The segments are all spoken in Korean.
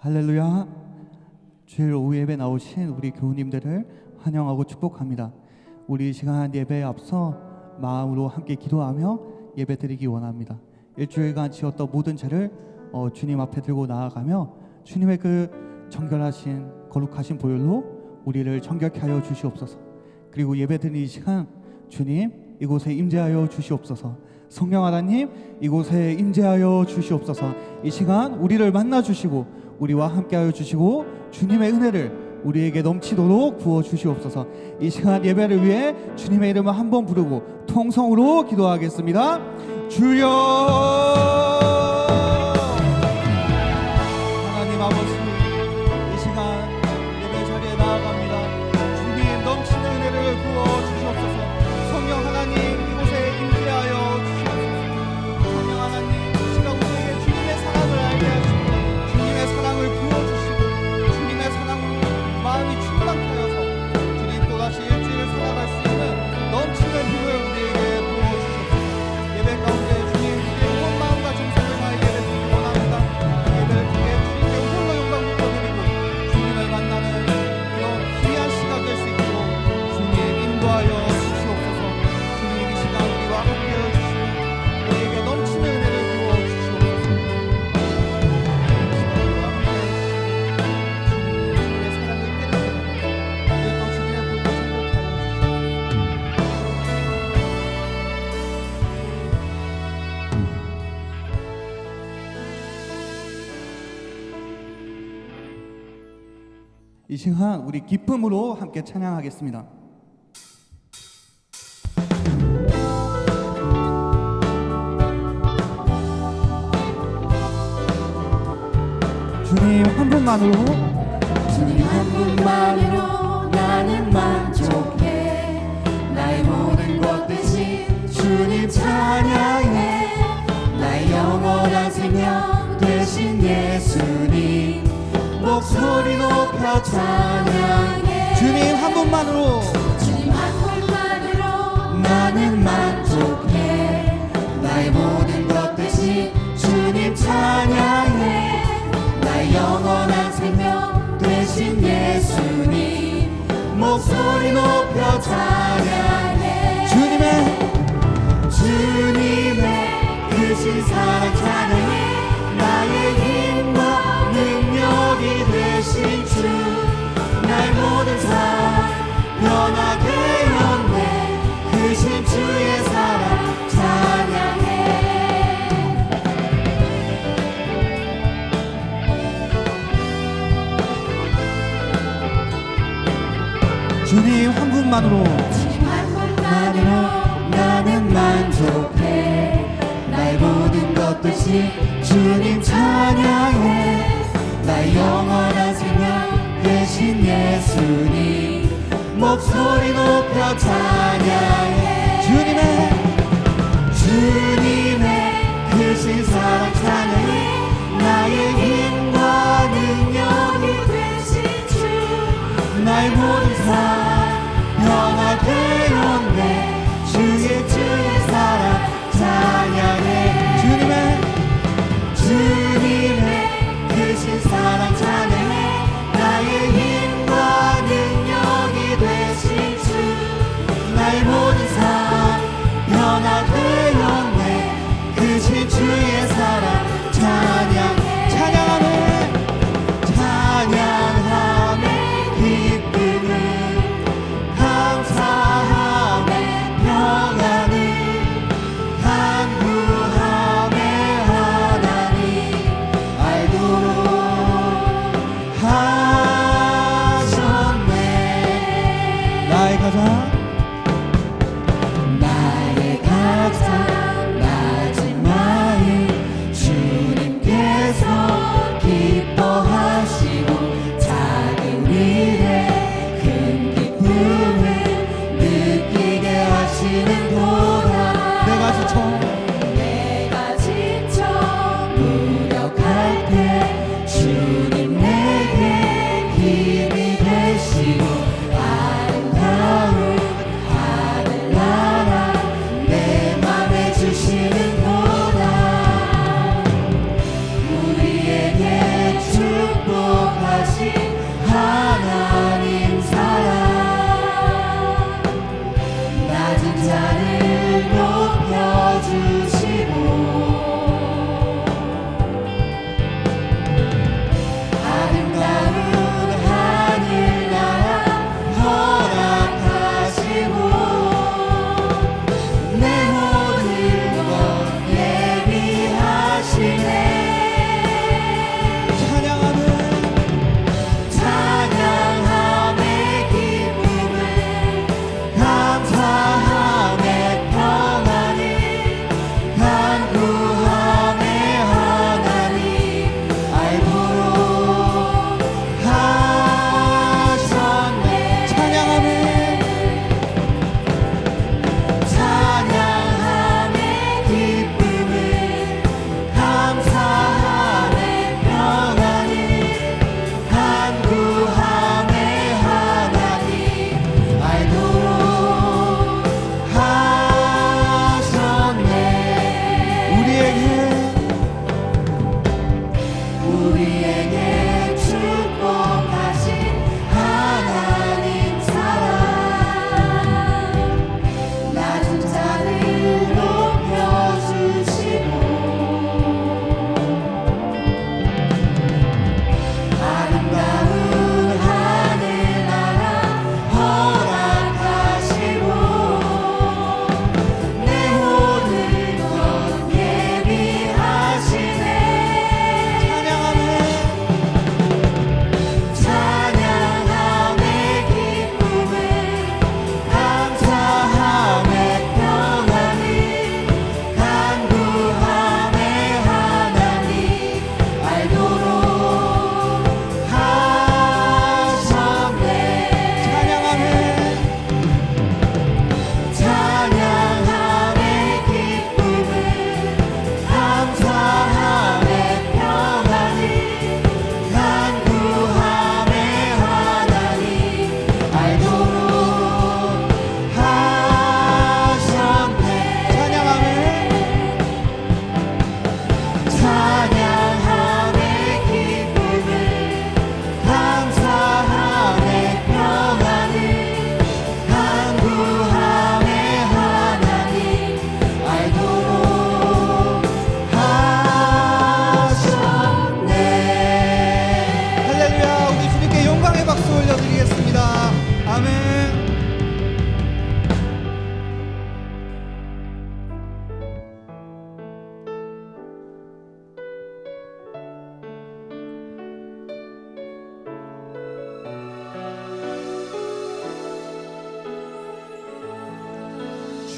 할렐루야. 주일 오후 예배 나오신 우리 교우님들을 환영하고 축복합니다. 우리 이 시간 예배에 앞서 마음으로 함께 기도하며 예배 드리기 원합니다. 일주일간 지었던 모든 죄를 주님 앞에 들고 나아가며 주님의 그 정결하신 거룩하신 보혈로 우리를 정결케 하여 주시옵소서. 그리고 예배 드리는 이 시간 주님 이곳에 임재하여 주시옵소서. 성령 하나님 이곳에 임재하여 주시옵소서. 이 시간 우리를 만나 주시고 우리와 함께하여 주시고 주님의 은혜를 우리에게 넘치도록 부어 주시옵소서. 이 시간 예배를 위해 주님의 이름을 한번 부르고 통성으로 기도하겠습니다. 주여. 하나님 아버지, 이 시간 예배 자리에 나아갑니다. 주님 넘치는 은혜를 부어 주시옵소서. 성령 하나님 이곳에 임재하여 주시옵소서. 성령 하나님 이 시간 우리에게 주님의 사랑을 알게 하시고 주님의 사랑을 부어주시고 주님의 사랑으로 마음이 충만케 하여서 주님 또다시 일주일을 살아갈 수 있는 넘치는 힘을 우리에게 부어주시옵소서. 예배 가운데 주님 우리의 온 마음과 정성을 다해 예배 드리기 원합니다. 예배를 통해 주님께 홀로 영광 돌려드리고 주님을 만나는 그런 귀한 시간 될 수 있도록 주님 인도하여 주시옵소서. 주님 이 시간 우리와 함께해 주시고 우리에게 넘치는 은혜를 부어주시옵소서. 이 시간 우리 기쁨으로 함께 찬양하겠습니다. 주님 한 분만으로 주님 한 분만으로 나는 만족해. 나의 모든 것 대신 주님 찬양해. 나의 영원한 생명 대신 예수님 목소리 높여 찬양해. 주님 한 분만으로 주님 한 분만으로 나는 만족해. 나의 모든 것 대신 주님 찬양해. 나의 영원한 생명 되신 예수님 목소리 높여 찬양해. 주님의 크신 사랑 찬양해. 나의 힘과 능력이 되신 주 나의 모든 삶 변화게 연대 크신 주의 사랑 찬양해. 주님 한 분만으로 주님 한 분만으로 나는 만족해. 나의 모든 것 대신 주님 찬양해. 나의 영원한 생명 되신 예수님 목소리 높여 찬양해. 주님의 크신 사랑 찬양해. 나의 힘과 능력이 되신 주 나의 모든 삶 변화되었네. 주의 사랑 찬양해. 주님의 크신 사랑 찬양해. 나의 힘과 능력이 되신 주 나의 모든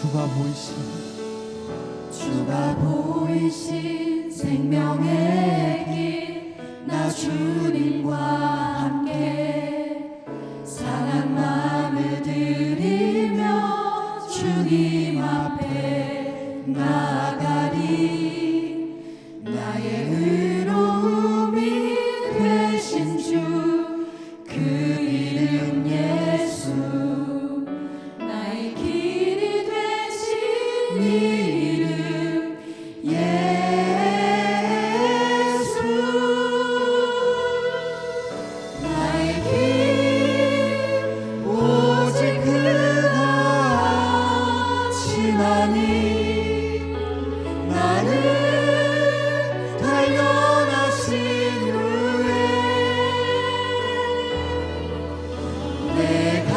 주가 보이신 주가 보이신 생명의 길 나 주님과 함께 상한 마음을 들이며 주님 앞에 나아가리 나의 의로움이 되신 주 그 이름 예수 나의 길이 되신 이름 예수 나의 길 오직 그가 지나니 나를 단련하신 후에 내가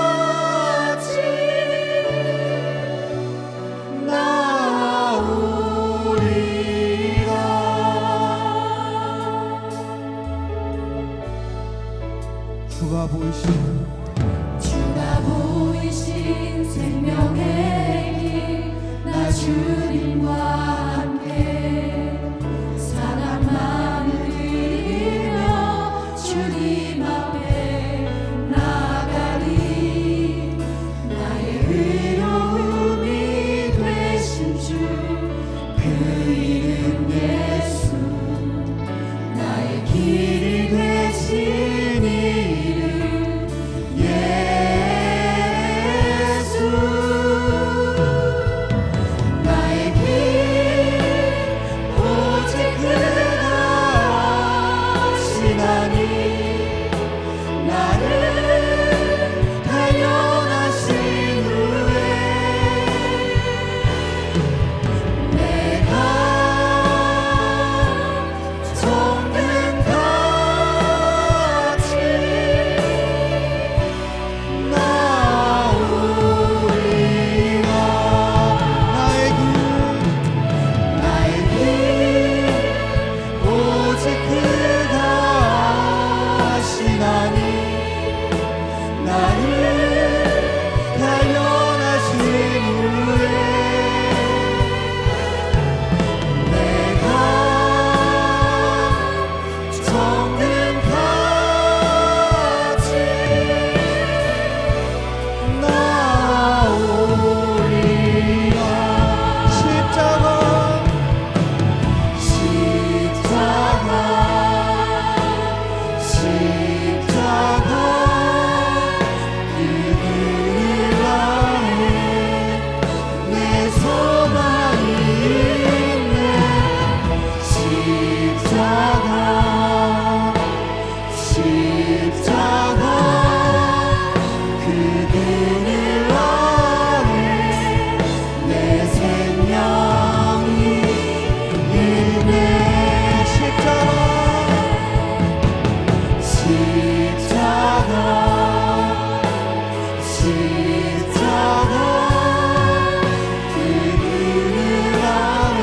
정금같이 나오리라 주가 보이신 주가 보이신 생명의 길 나 주님과 함께 사랑 마음을 들이며 주님 앞에 나아가리 나의 의로움이 되신 주 그 이름 예수 나의 길이 되신 이름 예수 나의 길 오직 그가 지나니 나를 단련하신 후에 내가 정금같이 나오리라 나의 길 오직 그가 하시나니 나를 단련하신 후에 내가 정금같이 나오리라 십자가 그 그늘 아래 내 소망이 있네 십자가 그 그늘 아래 내 생명이 있네 십자가 그 그늘 아래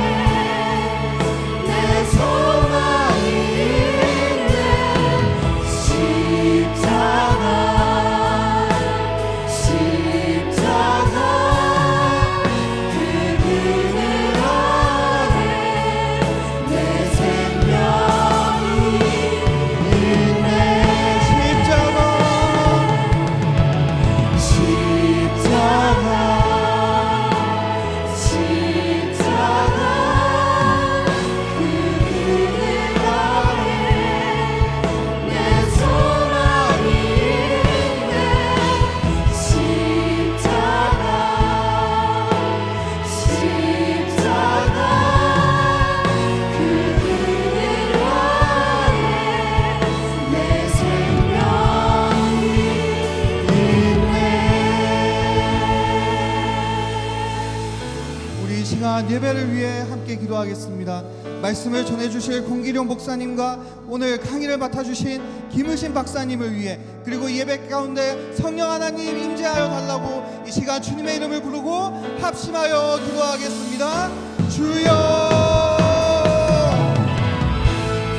내 소망이 있네 십자가 그 그늘 아래 내 생명이 있네 십자가 그 그늘 아래 내 소망이 있네 십자가 그 그늘 아래 내 생명이 있네 우리 이 시간 예배를 위해 함께 기도하겠습니다. 말씀을 전해주실 공기룡 목사님과 오늘 강의를 맡아주신 김의신 박사님을 위해 그리고 예배 가운데 성령 하나님 임재하여 달라고 이 시간 주님의 이름을 부르고 합심하여 기도하겠습니다. 주여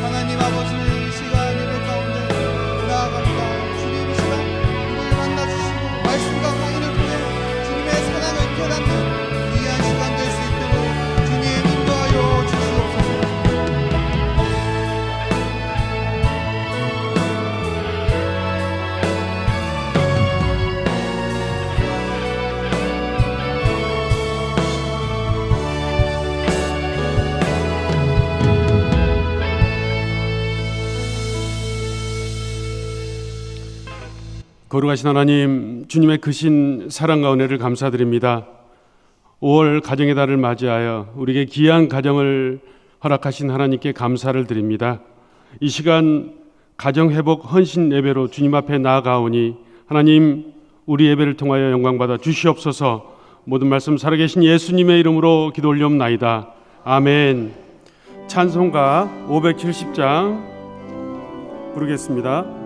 하나님 아버지 이 시간 예배 가운데 나아갑니다. 주님 이 시간 거룩하신 하나님, 주님의 크신 사랑과 은혜를 감사드립니다. 5월 가정의 달을 맞이하여 우리에게 귀한 가정을 허락하신 하나님께 감사를 드립니다. 이 시간 가정회복 헌신 예배로 주님 앞에 나아가오니 하나님, 우리 예배를 통하여 영광받아 주시옵소서. 모든 말씀 살아계신 예수님의 이름으로 기도 올리옵나이다. 아멘. 찬송가 570장 부르겠습니다.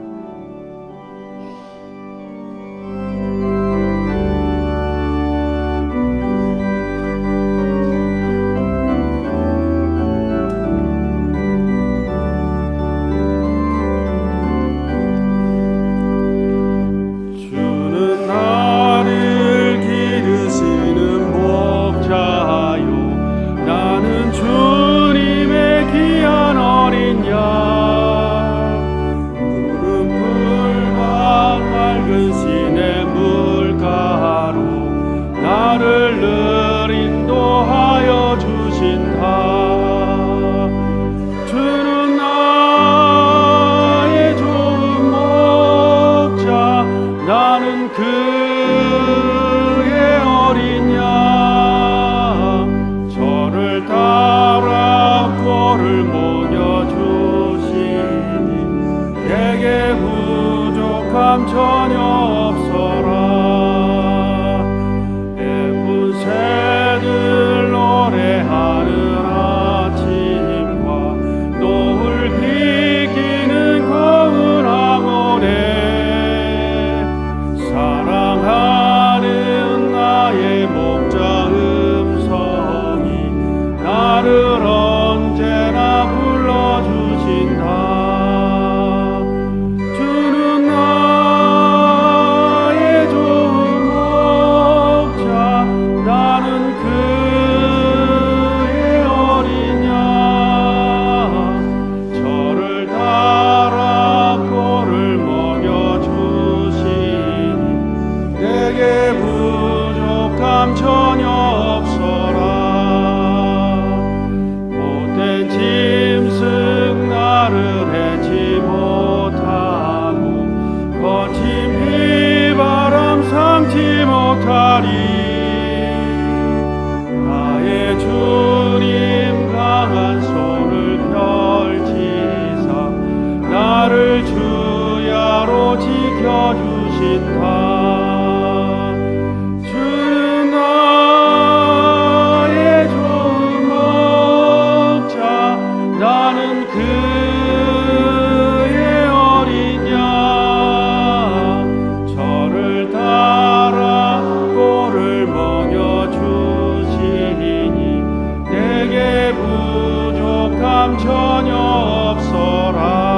전혀 없어라. 예쁜 새들 노래하는 아침과 노을 비기는 고운 항원에 사랑하는 나의 목자 음성이 나를 언제나 불러주신다. 전혀 없어라. 못된 짐승 나를 해치 못하고 거친 비바람 삼지 못하리. 나의 주님 강한 손을 펼치사 나를 주야로 지켜주신다. 나는 그의 어린 양 저를 따라 꼴을 먹여주시니 내게 부족함 전혀 없어라.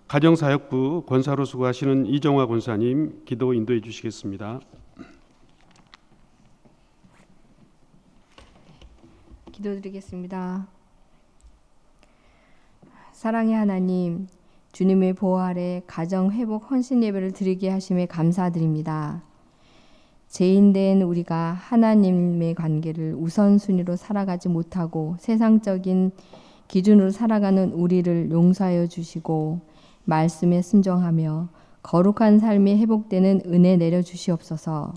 가정사역부 권사로 수고하시는 이정화 권사님 기도 인도해 주시겠습니다. 기도드리겠습니다. 사랑의 하나님, 주님의 보호 아래 가정 회복 헌신 예배를 드리게 하심에 감사드립니다. 죄인된 우리가 하나님의 관계를 우선순위로 살아가지 못하고 세상적인 기준으로 살아가는 우리를 용서하여 주시고 말씀에 순종하며 거룩한 삶이 회복되는 은혜 내려주시옵소서.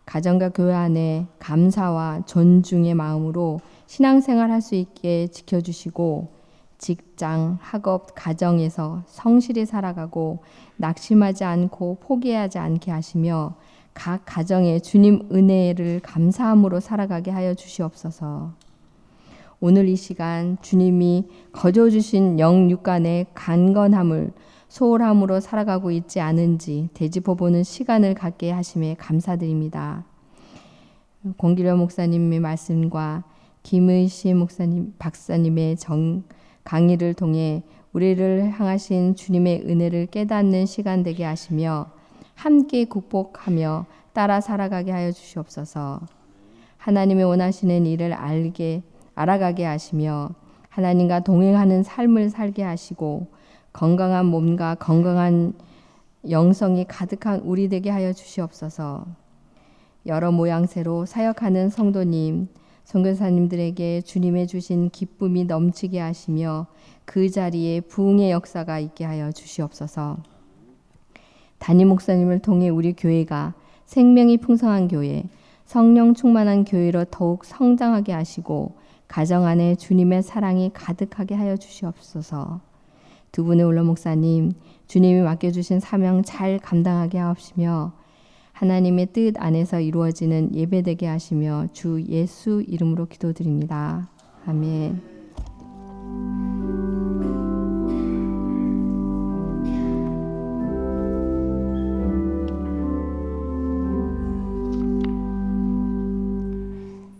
가정과 교회 안에 감사와 존중의 마음으로 신앙생활 할 수 있게 지켜주시고 직장, 학업, 가정에서 성실히 살아가고 낙심하지 않고 포기하지 않게 하시며 각 가정에 주님 은혜를 감사함으로 살아가게 하여 주시옵소서. 오늘 이 시간 주님이 거저주신 영육간의 강건함을 소홀함으로 살아가고 있지 않은지 되짚어보는 시간을 갖게 하심에 감사드립니다. 공기려 목사님의 말씀과 김의시 목사님, 박사님의 강의를 통해 우리를 향하신 주님의 은혜를 깨닫는 시간 되게 하시며 함께 극복하며 따라 살아가게 하여 주시옵소서. 하나님의 원하시는 일을 알아가게 하시며 하나님과 동행하는 삶을 살게 하시고 건강한 몸과 건강한 영성이 가득한 우리 되게 하여 주시옵소서. 여러 모양새로 사역하는 성도님, 선교사님들에게 주님의 주신 기쁨이 넘치게 하시며 그 자리에 부흥의 역사가 있게 하여 주시옵소서. 담임 목사님을 통해 우리 교회가 생명이 풍성한 교회, 성령 충만한 교회로 더욱 성장하게 하시고 가정 안에 주님의 사랑이 가득하게 하여 주시옵소서. 두 분의 올로 목사님, 주님이 맡겨주신 사명 잘 감당하게 하옵시며 하나님의 뜻 안에서 이루어지는 예배되게 하시며 주 예수 이름으로 기도드립니다. 아멘.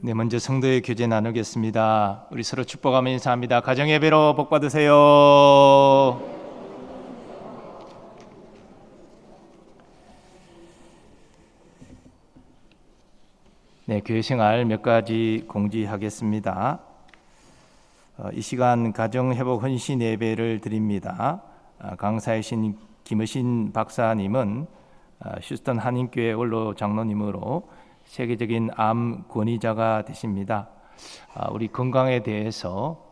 네, 먼저 성도의 교제 나누겠습니다. 우리 서로 축복하며 인사합니다. 가정 예배로 복 받으세요. 네, 교회 생활 몇 가지 공지하겠습니다. 이 시간 가정 회복 헌신 예배를 드립니다. 강사이신 김의신 박사님은 휴스턴 한인교회 원로 장로님으로 세계적인 암 권위자가 되십니다. 우리 건강에 대해서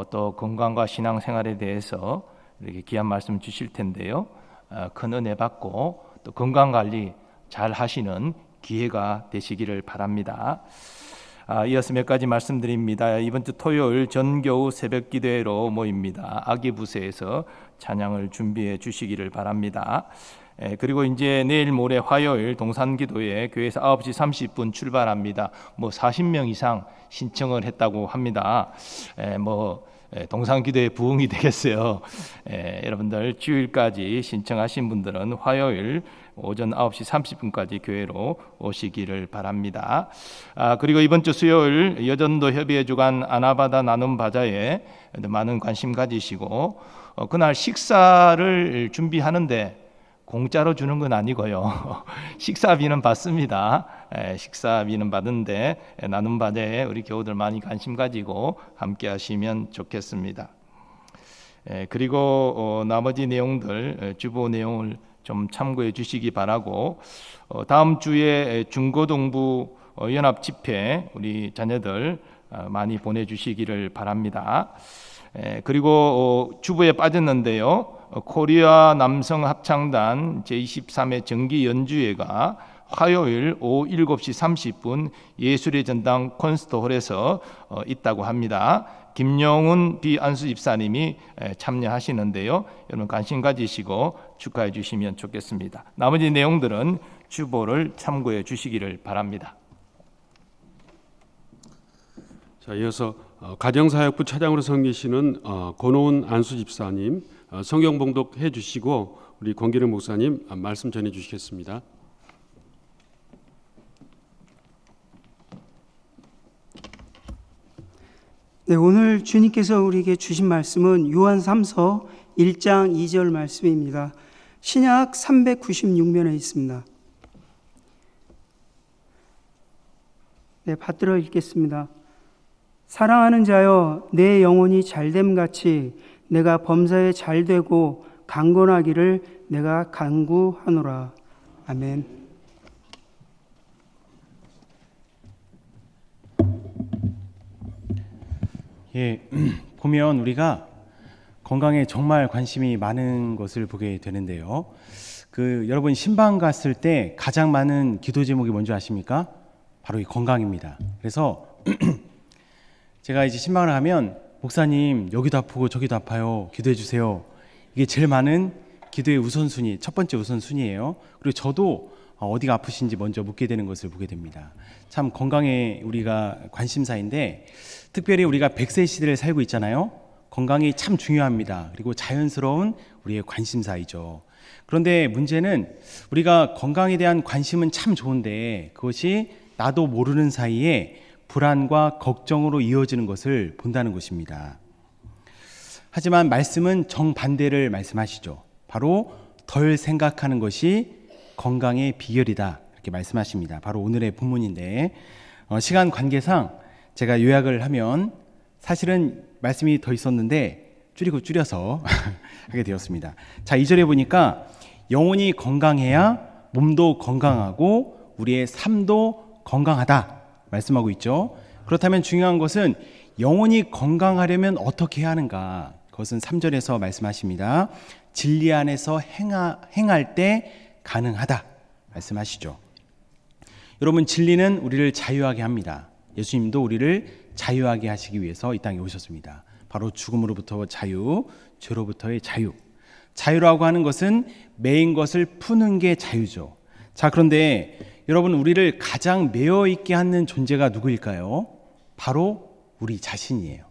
또 건강과 신앙생활에 대해서 이렇게 귀한 말씀 주실 텐데요. 큰 은혜 받고 또 건강관리 잘 하시는 기회가 되시기를 바랍니다. 이어서 몇 가지 말씀드립니다. 이번 주 토요일 전교우 새벽 기도회로 모입니다. 아기부세에서 찬양을 준비해 주시기를 바랍니다. 그리고 이제 내일 모레 화요일 동산기도회 교회에서 9시 30분 출발합니다. 40명 이상 신청을 했다고 합니다. 동산기도회 부흥이 되겠어요. 여러분들 주일까지 신청하신 분들은 화요일 오전 9시 30분까지 교회로 오시기를 바랍니다. 그리고 이번 주 수요일 여전도 협의회 주간 아나바다 나눔 바자에 많은 관심 가지시고 그날 식사를 준비하는데 공짜로 주는 건 아니고요. 식사비는 받습니다. 식사비는 받는데 나눔 바자에 우리 교우들 많이 관심 가지고 함께 하시면 좋겠습니다. 그리고 나머지 내용들 주보 내용을 좀 참고해 주시기 바라고 다음 주에 중고동부 연합 집회 우리 자녀들 많이 보내주시기를 바랍니다. 그리고 주보에 빠졌는데요. 코리아 남성 합창단 제23회 정기 연주회가 화요일 오후 7시 30분 예술의 전당 콘서트홀에서 있다고 합니다. 김영훈 비안수 집사님이 참여하시는데요. 여러분 관심 가지시고 축하해 주시면 좋겠습니다. 나머지 내용들은 주보를 참고해 주시기를 바랍니다. 자, 이어서 가정사역부 차장으로 섬기시는 권오은 안수 집사님 성경 봉독해 주시고 우리 권기령 목사님 말씀 전해 주시겠습니다. 네, 오늘 주님께서 우리에게 주신 말씀은 요한 3서 1장 2절 말씀입니다. 신약 396면에 있습니다. 네, 받들어 읽겠습니다. 사랑하는 자여, 내 영혼이 잘됨 같이 내가 범사에 잘되고 강건하기를 내가 간구하노라. 아멘. 보면 우리가 건강에 정말 관심이 많은 것을 보게 되는데요. 여러분 신방 갔을 때 가장 많은 기도 제목이 뭔지 아십니까? 바로 이 건강입니다. 그래서 제가 이제 신방을 하면 목사님 여기도 아프고 저기도 아파요. 기도해 주세요. 이게 제일 많은 기도의 우선순위, 첫 번째 우선순위예요. 그리고 저도 어디가 아프신지 먼저 묻게 되는 것을 보게 됩니다. 참 건강에 우리가 관심사인데 특별히 우리가 100세 시대를 살고 있잖아요. 건강이 참 중요합니다. 그리고 자연스러운 우리의 관심사이죠. 그런데 문제는 우리가 건강에 대한 관심은 참 좋은데 그것이 나도 모르는 사이에 불안과 걱정으로 이어지는 것을 본다는 것입니다. 하지만 말씀은 정반대를 말씀하시죠. 바로 덜 생각하는 것이 건강의 비결이다 이렇게 말씀하십니다. 바로 오늘의 본문인데 시간 관계상 제가 요약을 하면 사실은 말씀이 더 있었는데 줄여서 하게 되었습니다. 자, 2절에 보니까 영혼이 건강해야 몸도 건강하고 우리의 삶도 건강하다 말씀하고 있죠. 그렇다면 중요한 것은 영혼이 건강하려면 어떻게 해야 하는가? 그것은 3절에서 말씀하십니다. 진리 안에서 행할 때 가능하다 말씀하시죠. 여러분, 진리는 우리를 자유하게 합니다. 예수님도 우리를 자유하게 하시기 위해서 이 땅에 오셨습니다. 바로 죽음으로부터 자유, 죄로부터의 자유. 자유라고 하는 것은 매인 것을 푸는 게 자유죠. 자, 그런데 여러분, 우리를 가장 매여 있게 하는 존재가 누구일까요? 바로 우리 자신이에요.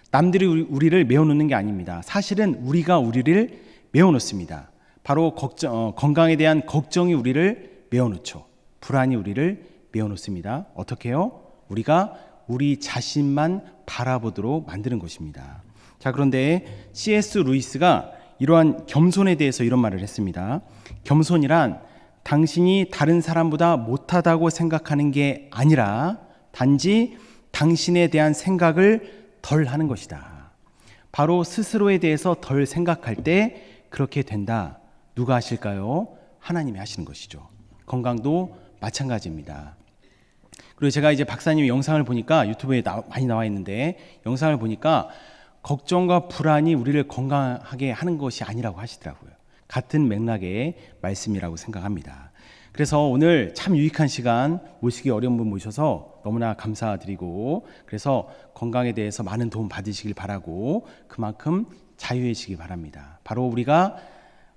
남들이 우리를 메워놓는 게 아닙니다. 사실은 우리가 우리를 메워놓습니다. 바로 건강에 대한 걱정이 우리를 메워놓죠. 불안이 우리를 메워놓습니다. 어떻게 해요? 우리가 우리 자신만 바라보도록 만드는 것입니다. 자, 그런데 C.S. 루이스가 이러한 겸손에 대해서 이런 말을 했습니다. 겸손이란 당신이 다른 사람보다 못하다고 생각하는 게 아니라 단지 당신에 대한 생각을 덜 하는 것이다. 바로 스스로에 대해서 덜 생각할 때 그렇게 된다. 누가 하실까요? 하나님이 하시는 것이죠. 건강도 마찬가지입니다. 그리고 제가 이제 박사님 영상을 보니까 유튜브에 많이 나와 있는데 영상을 보니까 걱정과 불안이 우리를 건강하게 하는 것이 아니라고 하시더라고요. 같은 맥락의 말씀이라고 생각합니다. 그래서 오늘 참 유익한 시간, 모시기 어려운 분 모셔서 너무나 감사드리고, 그래서 건강에 대해서 많은 도움 받으시길 바라고 그만큼 자유해지기 바랍니다. 바로 우리가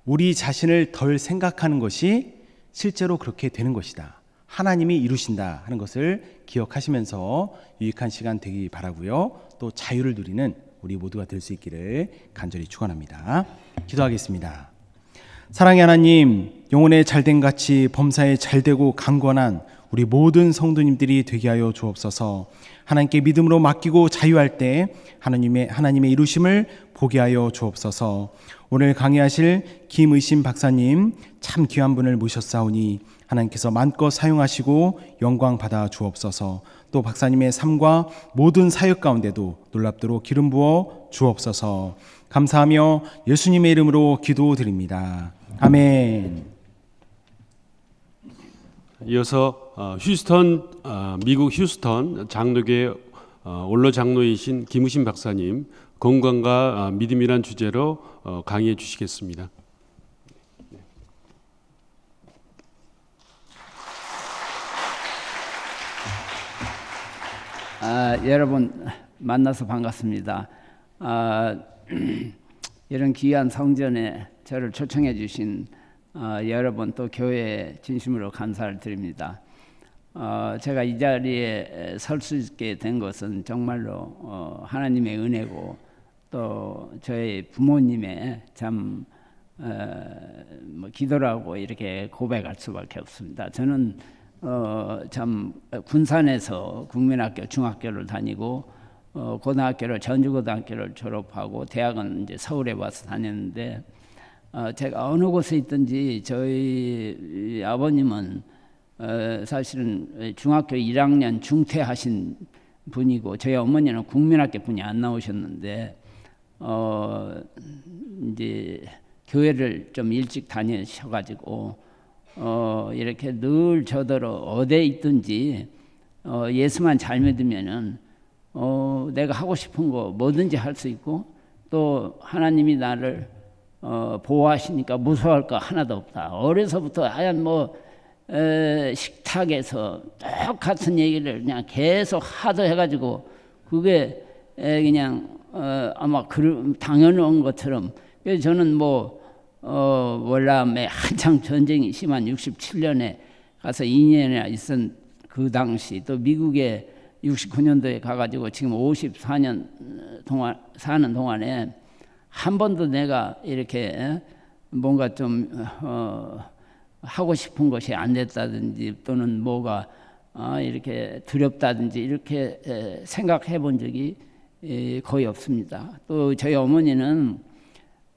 우리 자신을 덜 생각하는 것이 실제로 그렇게 되는 것이다. 하나님이 이루신다 하는 것을 기억하시면서 유익한 시간 되기 바라고요. 또 자유를 누리는 우리 모두가 될 수 있기를 간절히 축원합니다. 기도하겠습니다. 사랑의 하나님, 영혼의 잘된 같이 범사에 잘되고 강건한 우리 모든 성도님들이 되게 하여 주옵소서. 하나님께 믿음으로 맡기고 자유할 때 하나님의 이루심을 보게 하여 주옵소서. 오늘 강의하실 김의신 박사님 참 귀한 분을 모셨사오니 하나님께서 마음껏 사용하시고 영광 받아 주옵소서. 또 박사님의 삶과 모든 사역 가운데도 놀랍도록 기름 부어 주옵소서. 감사하며 예수님의 이름으로 기도드립니다. 아멘. 이어서 미국 휴스턴 장로교회 원로 장로이신 김우신 박사님 건강과 믿음이란 주제로 강의해 주시겠습니다. 여러분 만나서 반갑습니다. 이런 귀한 성전에 저를 초청해 주신 여러분 또 교회에 진심으로 감사를 드립니다. 제가 이 자리에 설 수 있게 된 것은 정말로 하나님의 은혜고 또 저희 부모님의 참 기도라고 이렇게 고백할 수밖에 없습니다. 저는 참 군산에서 국민학교 중학교를 다니고 고등학교를 전주고등학교를 졸업하고 대학은 이제 서울에 와서 다녔는데 제가 어느 곳에 있든지 저희 아버님은 사실은 중학교 1학년 중퇴하신 분이고 저희 어머니는 국민학교 분이 안 나오셨는데 이제 교회를 좀 일찍 다니셔가지고 이렇게 늘 저더러 어디에 있든지 예수만 잘 믿으면은 내가 하고 싶은 거 뭐든지 할 수 있고 또 하나님이 나를 보호하시니까 무서워할 거 하나도 없다. 어려서부터 하얀 식탁에서 똑같은 얘기를 그냥 계속 하도 해가지고 그게 그냥 아마 당연한 것처럼. 그래서 저는 월남에 한창 전쟁이 심한 67년에 가서 2년이나 있은 그 당시 또 미국에 69년도에 가가지고 지금 54년 동안 사는 동안에 한 번도 내가 이렇게 뭔가 좀 하고 싶은 것이 안 됐다든지 또는 뭐가 이렇게 두렵다든지 이렇게 생각해 본 적이 거의 없습니다. 또 저희 어머니는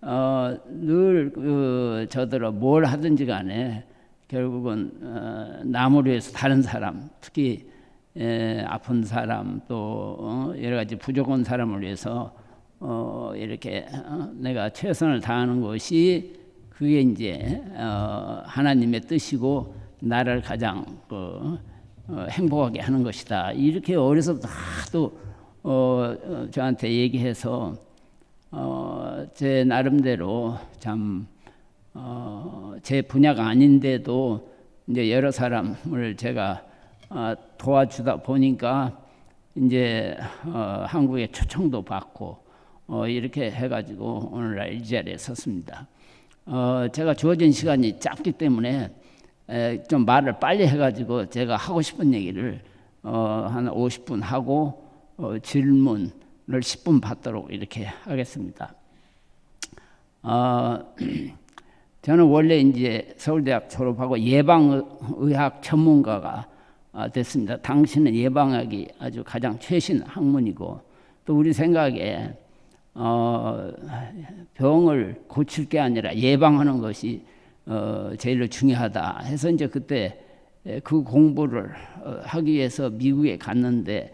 늘 저더러 뭘 하든지 간에 결국은 남을 위해서 다른 사람, 특히 아픈 사람 또 여러 가지 부족한 사람을 위해서 이렇게 내가 최선을 다하는 것이 그게 이제 하나님의 뜻이고 나를 가장 행복하게 하는 것이다. 이렇게 어려서부터 하도 저한테 얘기해서 제 나름대로 참 제 분야가 아닌데도 이제 여러 사람을 제가 도와주다 보니까 이제 한국에 초청도 받고 이렇게 해가지고 오늘날 이 자리에 섰습니다. 제가 주어진 시간이 짧기 때문에 좀 말을 빨리 해가지고 제가 하고 싶은 얘기를 한 50분 하고 질문을 10분 받도록 이렇게 하겠습니다. 저는 원래 이제 서울대학 졸업하고 예방의학 전문가가 됐습니다. 당시는 예방학이 아주 가장 최신 학문이고 또 우리 생각에 병을 고칠 게 아니라 예방하는 것이 제일로 중요하다 해서 이제 그때 그 공부를 하기 위해서 미국에 갔는데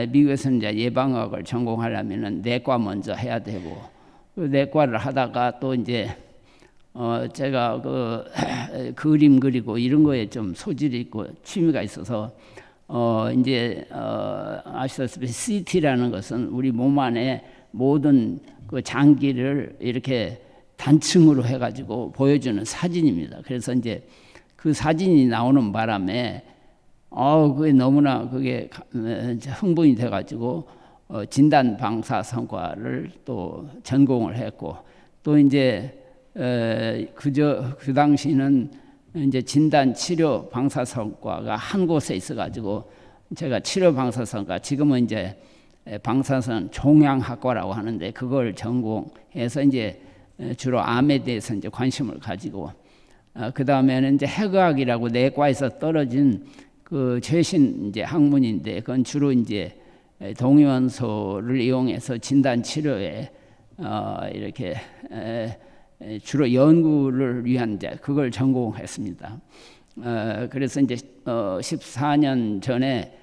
미국에서는 이제 예방학을 전공하려면은 내과 먼저 해야 되고 그 내과를 하다가 또 이제 제가 그림 그리고 이런 거에 좀 소질이 있고 취미가 있어서 이제 아시다시피 CT라는 것은 우리 몸 안에 모든 그 장기를 이렇게 단층으로 해가지고 보여주는 사진입니다. 그래서 이제 그 사진이 나오는 바람에 그게 너무나 그게 흥분이 돼가지고 진단 방사선과를 또 전공을 했고 또 이제 그 당시는 이제 진단 치료 방사선과가 한 곳에 있어가지고 제가 치료 방사선과 지금은 이제 방사선 종양학과라고 하는데 그걸 전공해서 이제 주로 암에 대해서 이제 관심을 가지고 그 다음에는 이제 해외학이라고 내과에서 떨어진 그 최신 이제 학문인데 그건 주로 이제 동위원소를 이용해서 진단 치료에 이렇게 주로 연구를 위한 이제 그걸 전공했습니다. 그래서 이제 14년 전에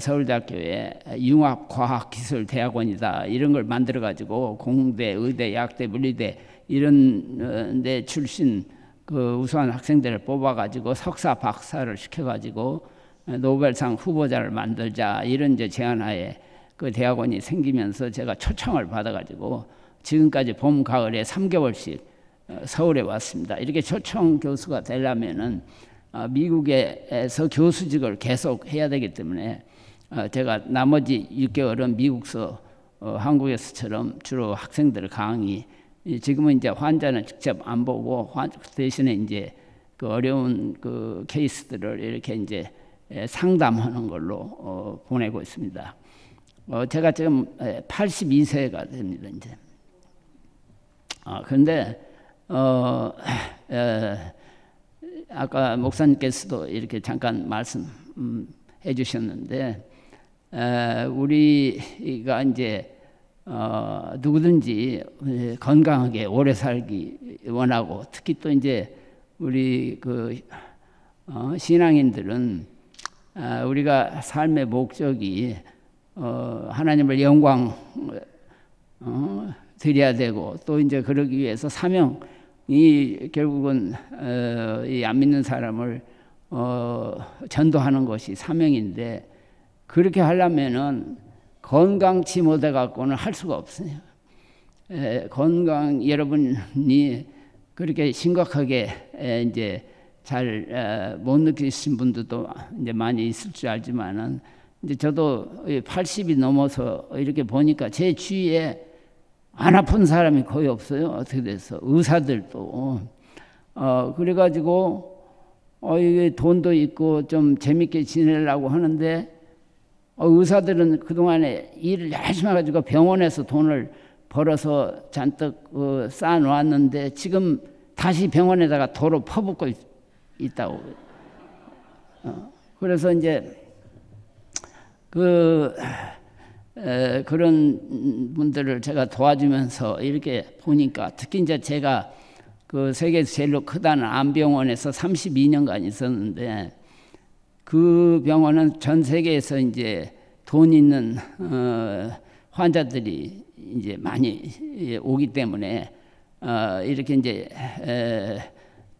서울대학교에 융합과학기술대학원이다 이런 걸 만들어 가지고 공대, 의대, 약대, 물리대 이런 데 출신 그 우수한 학생들을 뽑아 가지고 석사, 박사를 시켜 가지고 노벨상 후보자를 만들자 이런 이제 제안하에 그 대학원이 생기면서 제가 초청을 받아 가지고 지금까지 봄, 가을에 3개월씩 서울에 왔습니다. 이렇게 초청 교수가 되려면은 미국에서 교수직을 계속 해야 되기 때문에 제가 나머지 6개월은 미국서 한국에서처럼 주로 학생들 강의 지금은 이제 환자는 직접 안 보고 대신에 이제 그 어려운 그 케이스들을 이렇게 이제 상담하는 걸로 보내고 있습니다. 제가 지금 82세가 됩니다. 이제 그런데 아까 목사님께서도 이렇게 잠깐 말씀해 주셨는데 우리가 이제 누구든지 건강하게 오래 살기 원하고 특히 또 이제 우리 그 신앙인들은 우리가 삶의 목적이 하나님을 영광 드려야 되고 또 이제 그러기 위해서 사명이 결국은 이 안 믿는 사람을 전도하는 것이 사명인데 그렇게 하려면은 건강치 못해 갖고는 할 수가 없어요. 건강 여러분이 그렇게 심각하게 이제 잘 못 느끼신 분들도 이제 많이 있을 줄 알지만은 이제 저도 80이 넘어서 이렇게 보니까 제 주위에 안 아픈 사람이 거의 없어요. 어떻게 돼서 의사들도 그래가지고 이게 돈도 있고 좀 재밌게 지내려고 하는데 의사들은 그동안에 일을 열심히 해가지고 병원에서 돈을 벌어서 잔뜩 쌓아놓았는데 지금 다시 병원에다가 도로 퍼붓고 있다고. 그래서 이제 그런 분들을 제가 도와주면서 이렇게 보니까 특히 이제 제가 그 세계에서 제일로 크다는 암병원에서 32년간 있었는데 그 병원은 전 세계에서 이제 돈 있는 환자들이 이제 많이 오기 때문에 이렇게 이제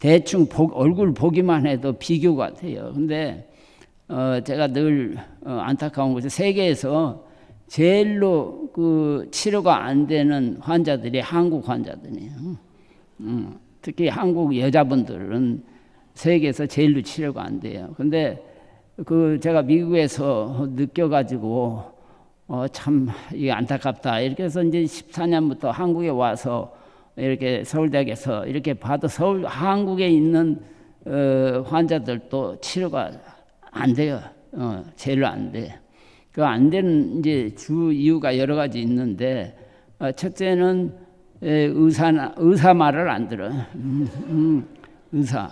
대충 얼굴 보기만 해도 비교가 돼요. 근데 제가 늘 안타까운 것이 세계에서 제일로 그 치료가 안 되는 환자들이 한국 환자들이에요. 특히 한국 여자분들은 세계에서 제일로 치료가 안 돼요. 근데 그 제가 미국에서 느껴가지고 참 이게 안타깝다. 이렇게 해서 이제 14년부터 한국에 와서 이렇게 서울대학에서 이렇게 봐도 한국에 있는 환자들도 치료가 안 돼요. 제일로 안 돼. 그 안 되는 이제 주 이유가 여러 가지 있는데 첫째는 의사 말을 안 들어. 의사.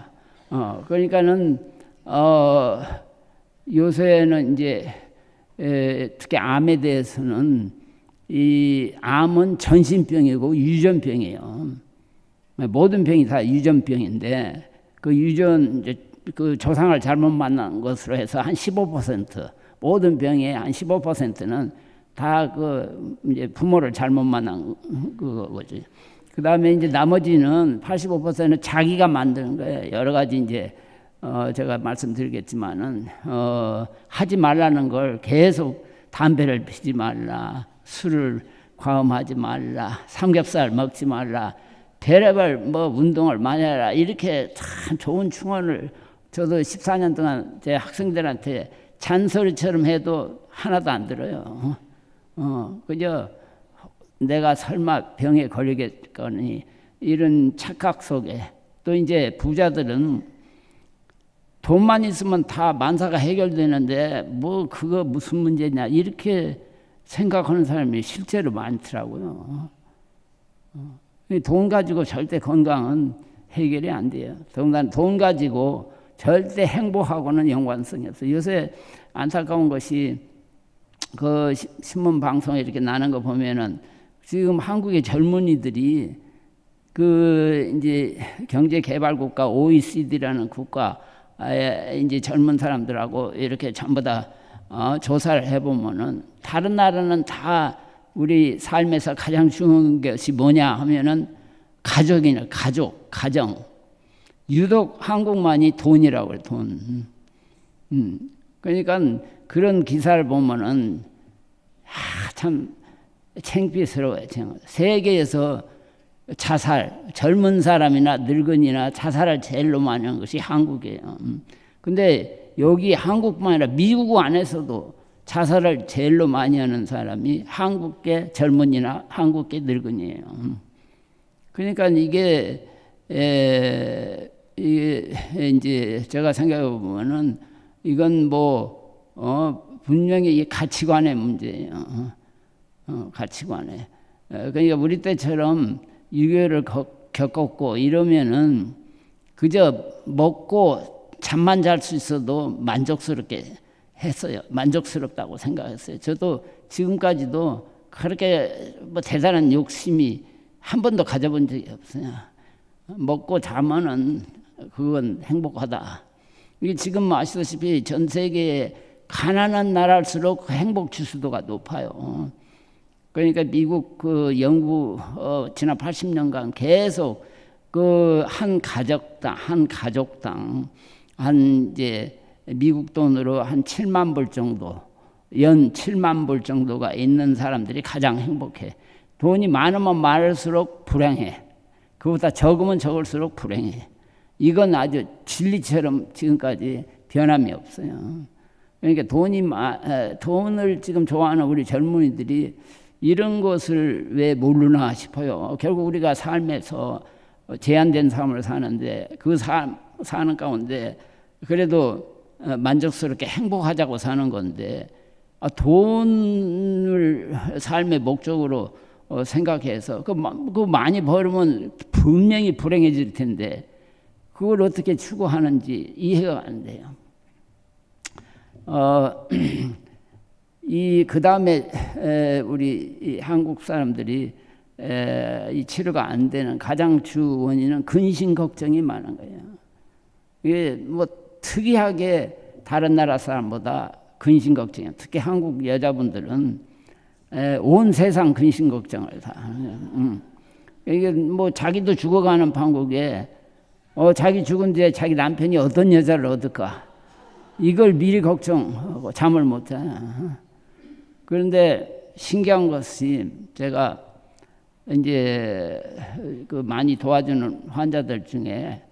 그러니까는 요새는 이제 특히 암에 대해서는 이 암은 전신병이고 유전병이에요. 모든 병이 다 유전병인데 그 유전 이제 그 조상을 잘못 만난 것으로 해서 한 15% 모든 병의 한 15%는 다 그 이제 부모를 잘못 만난 그거지. 그 다음에 이제 나머지는 85%는 자기가 만드는 거예요. 여러 가지 이제 제가 말씀드리겠지만은 하지 말라는 걸 계속 담배를 피지 말라, 술을 과음하지 말라, 삼겹살 먹지 말라, 별의별 뭐 운동을 많이 해라 이렇게 참 좋은 충언을 저도 14년 동안 제 학생들한테 잔소리처럼 해도 하나도 안 들어요. 그저 내가 설마 병에 걸리겠거니 이런 착각 속에 또 이제 부자들은 돈만 있으면 다 만사가 해결되는데 뭐 그거 무슨 문제냐 이렇게 생각하는 사람이 실제로 많더라고요. 돈 가지고 절대 건강은 해결이 안 돼요. 더군다나 돈 가지고 절대 행복하고는 연관성이 없어요. 요새 안타까운 것이 그 신문 방송에 이렇게 나는 거 보면은 지금 한국의 젊은이들이 그 이제 경제개발국가 OECD라는 국가에 이제 젊은 사람들하고 이렇게 전부 다 조사를 해보면은 다른 나라는 다 우리 삶에서 가장 중요한 것이 뭐냐 하면은 가족이네, 가정. 유독 한국만이 돈이라고 그래, 돈. 그러니까 그런 기사를 보면은 참 창피스러워요. 세계에서 젊은 사람이나 늙은이나 자살을 제일로 많이 하는 것이 한국이에요. 근데 여기 한국만 아니라 미국 안에서도 자살을 제일로 많이 하는 사람이 한국계 젊은이나 한국계 늙은이에요. 그러니까 이게 이제 제가 생각해 보면은 이건 분명히 이 가치관의 문제예요. 가치관에. 그러니까 우리 때처럼 유교를 겪었고 이러면은 그저 먹고 잠만 잘 수 있어도 만족스럽게 했어요. 만족스럽다고 생각했어요. 저도 지금까지도 그렇게 대단한 욕심이 한 번도 가져본 적이 없어요. 먹고 자면은 그건 행복하다. 이게 지금 아시다시피 전 세계에 가난한 나라일수록 행복 지수도가 높아요. 그러니까 미국 그 연구 지난 80년간 계속 그 한 가족당 이제 미국 돈으로 한 7만 불 정도, 연 7만 불 정도가 있는 사람들이 가장 행복해. 돈이 많으면 많을수록 불행해. 그보다 적으면 적을수록 불행해. 이건 아주 진리처럼 지금까지 변함이 없어요. 그러니까 돈을 지금 좋아하는 우리 젊은이들이 이런 것을 왜 모르나 싶어요. 결국 우리가 삶에서 제한된 삶을 사는데 그 사는 가운데 그래도 만족스럽게 행복하자고 사는 건데 돈을 삶의 목적으로 생각해서 그 많이 벌으면 분명히 불행해질 텐데 그걸 어떻게 추구하는지 이해가 안 돼요. 그 다음에 우리 한국 사람들이 이 치료가 안 되는 가장 주 원인은 근심 걱정이 많은 거예요. 이게 특이하게 다른 나라 사람보다 근심 걱정이에요. 특히 한국 여자분들은 온 세상 근심 걱정을 다 하는 거예요. 이게 자기도 죽어가는 판국에 자기 죽은 뒤에 자기 남편이 어떤 여자를 얻을까? 이걸 미리 걱정하고 잠을 못 자요. 그런데 신기한 것이 제가 이제 그 많이 도와주는 환자들 중에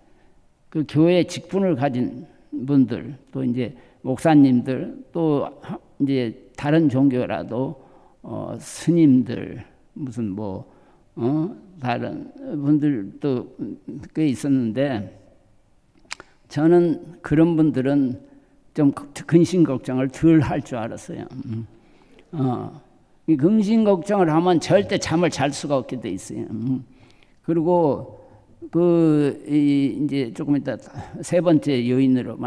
그 교회 직분을 가진 분들, 또 이제 목사님들, 또 이제 다른 종교라도 스님들, 무슨 다른 분들도 꽤 있었는데, 저는 그런 분들은 좀 근심 걱정을 덜 할 줄 알았어요. 이 근심 걱정을 하면 절대 잠을 잘 수가 없게 돼 있어요. 그리고 이제 조금 이따 세 번째 요인으로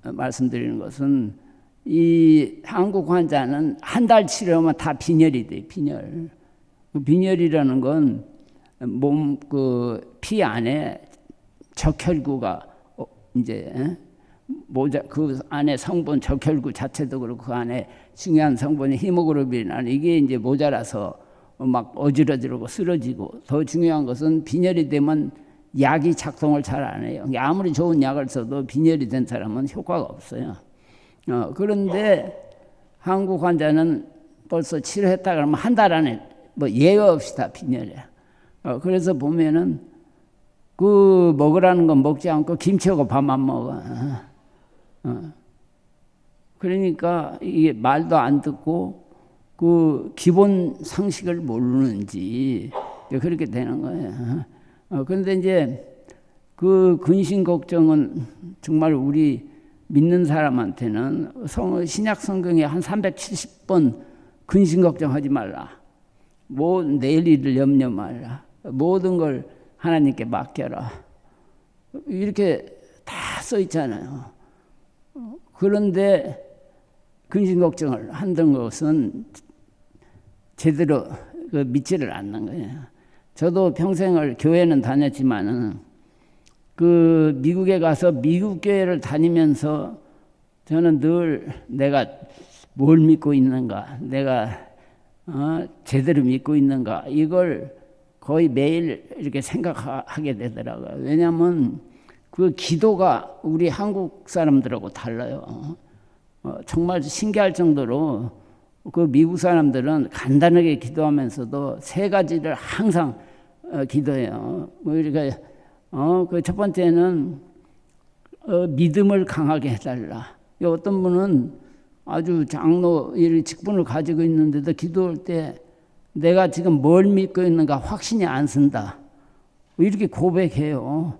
말씀드리는 것은, 이 한국 환자는 한 달 치료하면 다 빈혈이 돼. 빈혈. 빈혈이라는 건 몸 피 안에 적혈구가 이제 그 안에 성분, 적혈구 자체도 그렇고 그 안에 중요한 성분이 히모글로빈이라는 이게 이제 모자라서 막 어지러지고 쓰러지고, 더 중요한 것은 빈혈이 되면 약이 작동을 잘 안 해요. 아무리 좋은 약을 써도 빈혈이 된 사람은 효과가 없어요. 그런데 한국 환자는 벌써 치료했다 그러면 한 달 안에 예외 없이 다 빈혈이야. 그래서 보면은 먹으라는 건 먹지 않고 김치하고 밥만 먹어. 그러니까 이게 말도 안 듣고 그 기본 상식을 모르는지 그렇게 되는 거예요. 그런데 이제 그 근심 걱정은 정말 우리 믿는 사람한테는 신약 성경에 한 370번 근심 걱정하지 말라. 내일 일을 염려 말라. 모든 걸 하나님께 맡겨라. 이렇게 다 써 있잖아요. 그런데 근심 걱정을 한다는 것은 제대로 믿지를 않는 거예요. 저도 평생을 교회는 다녔지만은 미국에 가서 미국 교회를 다니면서 저는 늘 내가 뭘 믿고 있는가, 내가 제대로 믿고 있는가, 이걸 거의 매일 이렇게 생각하게 되더라고요. 왜냐하면 그 기도가 우리 한국 사람들하고 달라요. 정말 신기할 정도로 그 미국 사람들은 간단하게 기도하면서도 세 가지를 항상 기도해요. 그러니까 그 첫 번째는 믿음을 강하게 해달라. 어떤 분은 아주 장로 직분을 가지고 있는데도 기도할 때 내가 지금 뭘 믿고 있는가 확신이 안 쓴다. 이렇게 고백해요.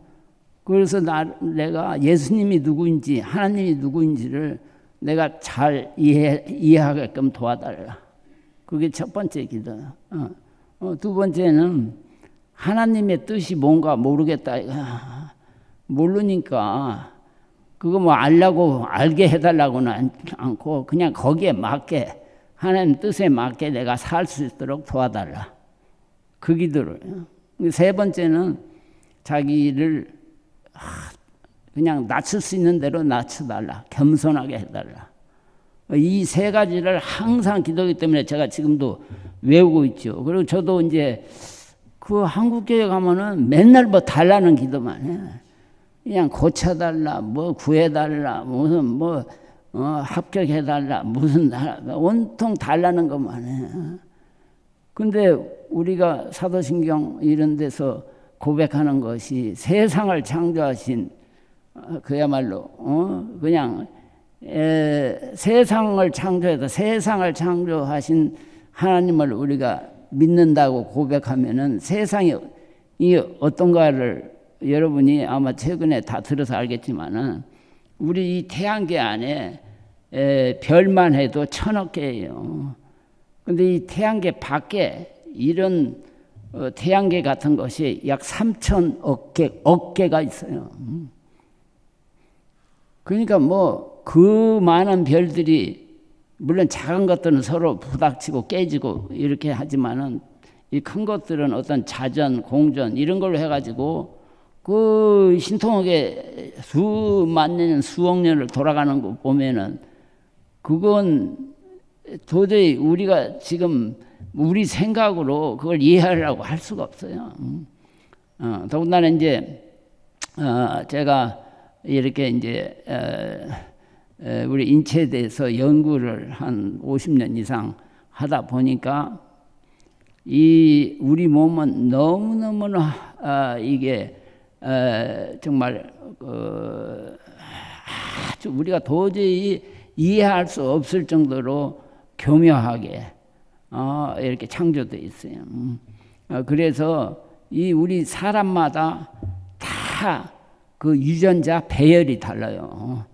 그래서 내가 예수님이 누구인지 하나님이 누구인지를 내가 잘 이해하게끔 도와달라. 그게 첫 번째 기도예요. 두 번째는 하나님의 뜻이 뭔가 모르겠다. 모르니까 그거 알려고 알게 해달라고는 않고 그냥 거기에 맞게, 하나님 뜻에 맞게 내가 살 수 있도록 도와달라. 그 기도를. 세 번째는 자기를 그냥 낮출 수 있는 대로 낮춰달라. 겸손하게 해달라. 이 세 가지를 항상 기도하기 때문에 제가 지금도 외우고 있죠. 그리고 저도 이제 그 한국교회 가면은 맨날 달라는 기도만 해. 그냥 고쳐달라, 구해달라, 무슨 합격해달라, 무슨 온통 달라는 것만 해. 근데 우리가 사도신경 이런 데서 고백하는 것이 세상을 창조하신 그야말로 그냥 세상을 창조해서 세상을 창조하신 하나님을 우리가 믿는다고 고백하면은 세상이 어떤가를 여러분이 아마 최근에 다 들어서 알겠지만은 우리 이 태양계 안에 별만 해도 1000억 개예요. 근데 이 태양계 밖에 이런 태양계 같은 것이 약 3000억 개가 있어요. 그러니까 그 많은 별들이 물론 작은 것들은 서로 부닥치고 깨지고 이렇게 하지만은 이 큰 것들은 어떤 자전, 공전 이런 걸로 해가지고 그 신통하게 수만 년, 수억 년을 돌아가는 거 보면은 그건 도저히 우리가 지금 우리 생각으로 그걸 이해하려고 할 수가 없어요. 더군다나 이제 제가 이렇게 이제 우리 인체에 대해서 연구를 한 50년 이상 하다 보니까 이 우리 몸은 너무너무나 이게 정말 아주 우리가 도저히 이해할 수 없을 정도로 교묘하게 이렇게 창조되어 있어요. 그래서 이 우리 사람마다 다 그 유전자 배열이 달라요.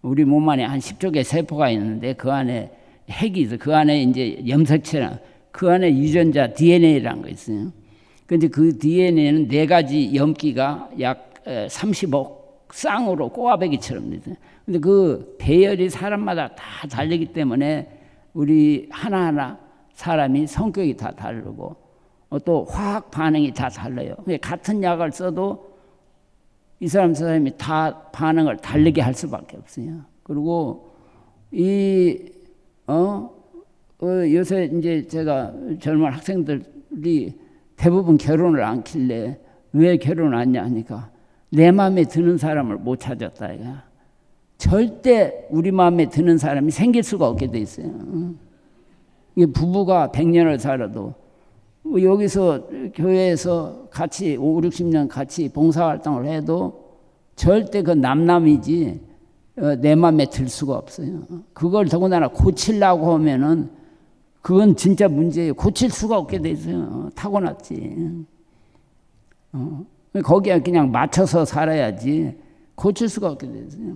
우리 몸 안에 한 10조 개 세포가 있는데 그 안에 핵이 있어. 그 안에 이제 염색체랑 그 안에 유전자 DNA라는 거 있어요. 근데 그 DNA는 4가지 염기가 약 30억 쌍으로 꼬아배기처럼 돼요. 근데 그 배열이 사람마다 다 다르기 때문에 우리 하나하나 사람이 성격이 다 다르고 또 화학 반응이 다 달라요. 같은 약을 써도 이 사람 저 사람이 다 반응을 다르게 할 수밖에 없어요. 그리고 요새 이제 제가 젊은 학생들이 대부분 결혼을 안 하길래 왜 결혼 안 하냐 하니까 내 마음에 드는 사람을 못 찾았다. 이거. 절대 우리 마음에 드는 사람이 생길 수가 없게 돼 있어요. 이게 부부가 100년을 살아도 여기서 교회에서 같이 5, 60년 같이 봉사활동을 해도 절대 그 남남이지 내 마음에 들 수가 없어요. 그걸 더군다나 고치려고 하면은 그건 진짜 문제예요. 고칠 수가 없게 돼 있어요. 타고났지. 거기에 그냥 맞춰서 살아야지 고칠 수가 없게 돼 있어요.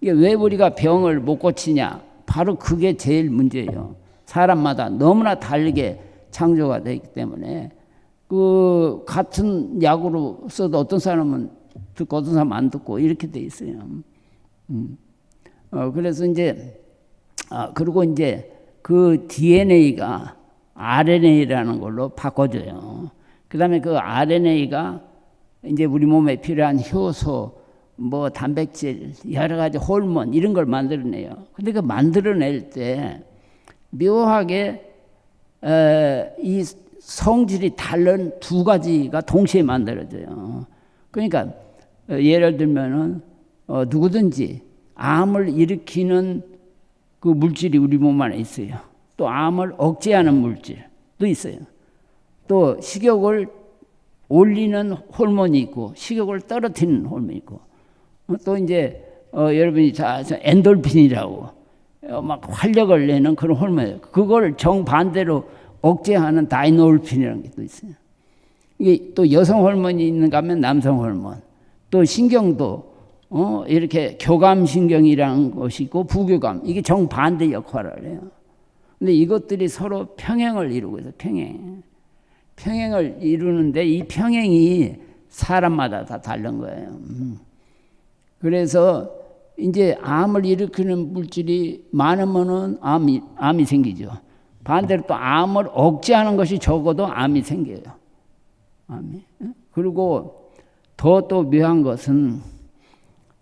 이게 왜 우리가 병을 못 고치냐? 바로 그게 제일 문제예요. 사람마다 너무나 다르게 창조가 되기 때문에 그 같은 약으로 써도 어떤 사람은 듣고 어떤 사람은 안 듣고 이렇게 돼 있어요. 그래서 이제 그리고 이제 그 DNA가 RNA라는 걸로 바꿔줘요. 그다음에 그 RNA가 이제 우리 몸에 필요한 효소, 뭐 단백질, 여러 가지 호르몬 이런 걸 만들어내요. 근데 그 만들어낼 때 묘하게 이 성질이 다른 2가지가 동시에 만들어져요. 그러니까 예를 들면은 누구든지 암을 일으키는 그 물질이 우리 몸 안에 있어요. 또 암을 억제하는 물질도 있어요. 또 식욕을 올리는 호르몬이 있고 식욕을 떨어뜨리는 호르몬이 있고 또 이제 여러분이 다 엔돌핀이라고 막 활력을 내는 그런 호르몬이에요. 그걸 정반대로 억제하는 다이노르핀이라는 게 또 있어요. 이게 또 여성 호르몬이 있는가 하면 남성 호르몬. 또 신경도 이렇게 교감신경이라는 것이 있고 부교감. 이게 정반대 역할을 해요. 근데 이것들이 서로 평행을 이루고 있어요. 평행을 이루는데 이 평행이 사람마다 다 다른 거예요. 그래서 이제 암을 일으키는 물질이 많으면은 암이 생기죠. 반대로 또 암을 억제하는 것이 적어도 암이 생겨요. 암이. 그리고 더 묘한 것은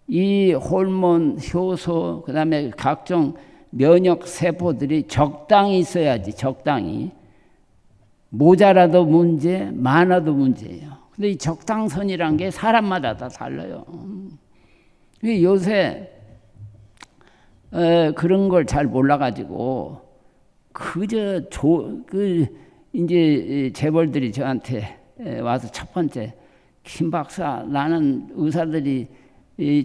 이 호르몬, 효소, 그다음에 각종 면역 세포들이 적당히 있어야지. 적당히. 모자라도 문제, 많아도 문제예요. 근데 이 적당선이란 게 사람마다 다 달라요. 요새 그런 걸 잘 몰라가지고 그저 이제 재벌들이 저한테 와서 첫 번째 김 박사 나는 의사들이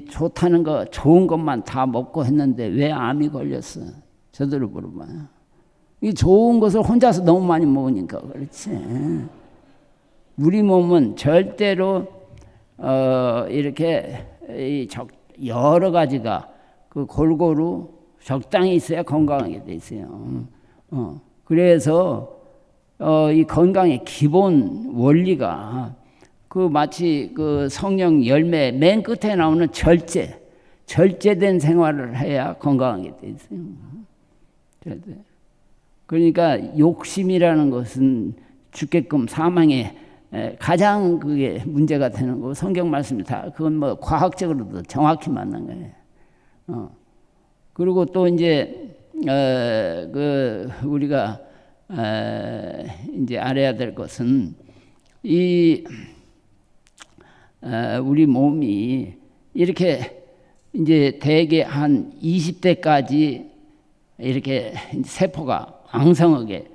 좋다는 거 좋은 것만 다 먹고 했는데 왜 암이 걸렸어? 저들을 물어봐요. 이 좋은 것을 혼자서 너무 많이 먹으니까 그렇지. 우리 몸은 절대로 이렇게 여러 가지가 그 골고루 적당히 있어야 건강하게 돼 있어요. 그래서 이 건강의 기본 원리가 그 마치 그 성령 열매 맨 끝에 나오는 절제된 생활을 해야 건강하게 돼 있어요. 그러니까 욕심이라는 것은 죽게끔 사망의 가장 그게 문제가 되는 거고 성경 말씀이 다 그건 뭐 과학적으로도 정확히 맞는 거예요. 그리고 또 이제 그 우리가 이제 알아야 될 것은 이 우리 몸이 이렇게 이제 대개 한 20대까지 이렇게 세포가 왕성하게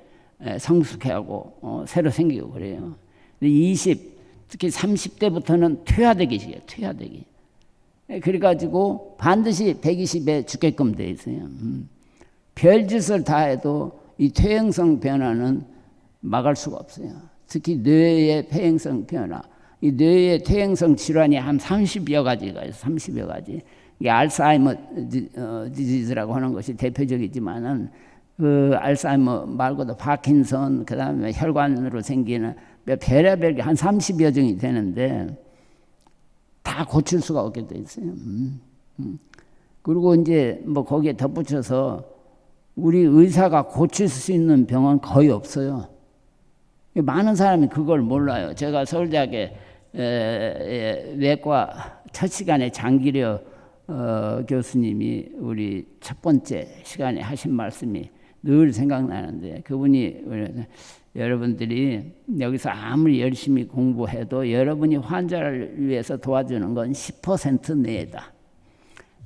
성숙해하고 새로 생기고 그래요. 근데 특히 30대부터는 퇴화되기 시작해요. 퇴화되기. 그래가지고 반드시 120에 죽게끔 돼 있어요. 별짓을 다 해도 이 퇴행성 변화는 막을 수가 없어요. 특히 뇌의 퇴행성 변화. 이 뇌의 퇴행성 질환이 한 30여 가지가 있어요. 30여 가지. 이게 알츠하이머 디지즈라고 하는 것이 대표적이지만은 그 알츠하이머 말고도 파킨슨, 그다음에 혈관으로 생기는 별의별 게 한 30여 종이 되는데 다 고칠 수가 없게 돼 있어요. 그리고 이제 뭐 거기에 덧붙여서 우리 의사가 고칠 수 있는 병은 거의 없어요. 많은 사람이 그걸 몰라요. 제가 서울대학에 외과 첫 시간에 장기려 교수님이 우리 첫 번째 시간에 하신 말씀이 늘 생각나는데, 그분이 여러분들이 여기서 아무리 열심히 공부해도 여러분이 환자를 위해서 도와주는 건 10% 내다.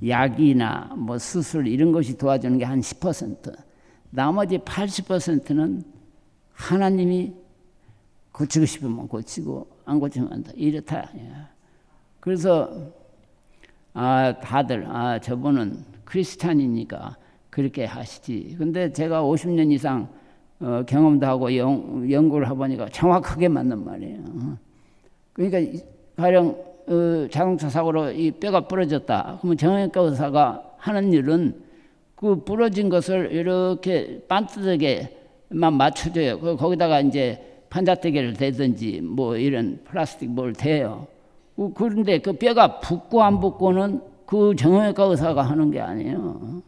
약이나 뭐 수술 이런 것이 도와주는 게 한 10%. 나머지 80%는 하나님이 고치고 싶으면 고치고 안 고치면 안다. 이렇다. 그래서 다들 저분은 크리스찬이니까 그렇게 하시지. 근데 제가 50년 이상 경험도 하고 연구를 해보니까 정확하게 맞는 말이에요. 그러니까 가령 자동차 사고로 이 뼈가 부러졌다. 그러면 정형외과 의사가 하는 일은 그 부러진 것을 이렇게 반듯하게만 맞춰줘요. 거기다가 이제 판자대기를 대든지 뭐 이런 플라스틱 뭘 대요. 그런데 그 뼈가 붓고 안 붓고는 그 정형외과 의사가 하는 게 아니에요.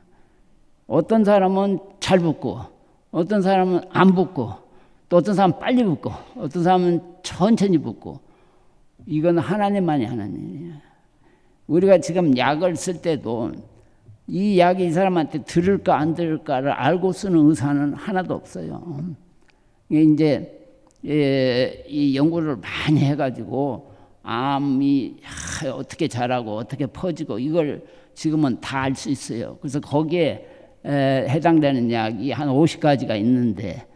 어떤 사람은 잘 붓고, 어떤 사람은 안 붓고, 또 어떤 사람은 빨리 붓고, 어떤 사람은 천천히 붓고. 이건 하나님만이 하는 일이에요. 우리가 지금 약을 쓸 때도 이 약이 이 사람한테 들을까 안 들을까를 알고 쓰는 의사는 하나도 없어요. 이제 이 연구를 많이 해가지고 암이 어떻게 자라고 어떻게 퍼지고 이걸 지금은 다 알 수 있어요. 그래서 거기에 해당되는 약이 한 50가지가 있는데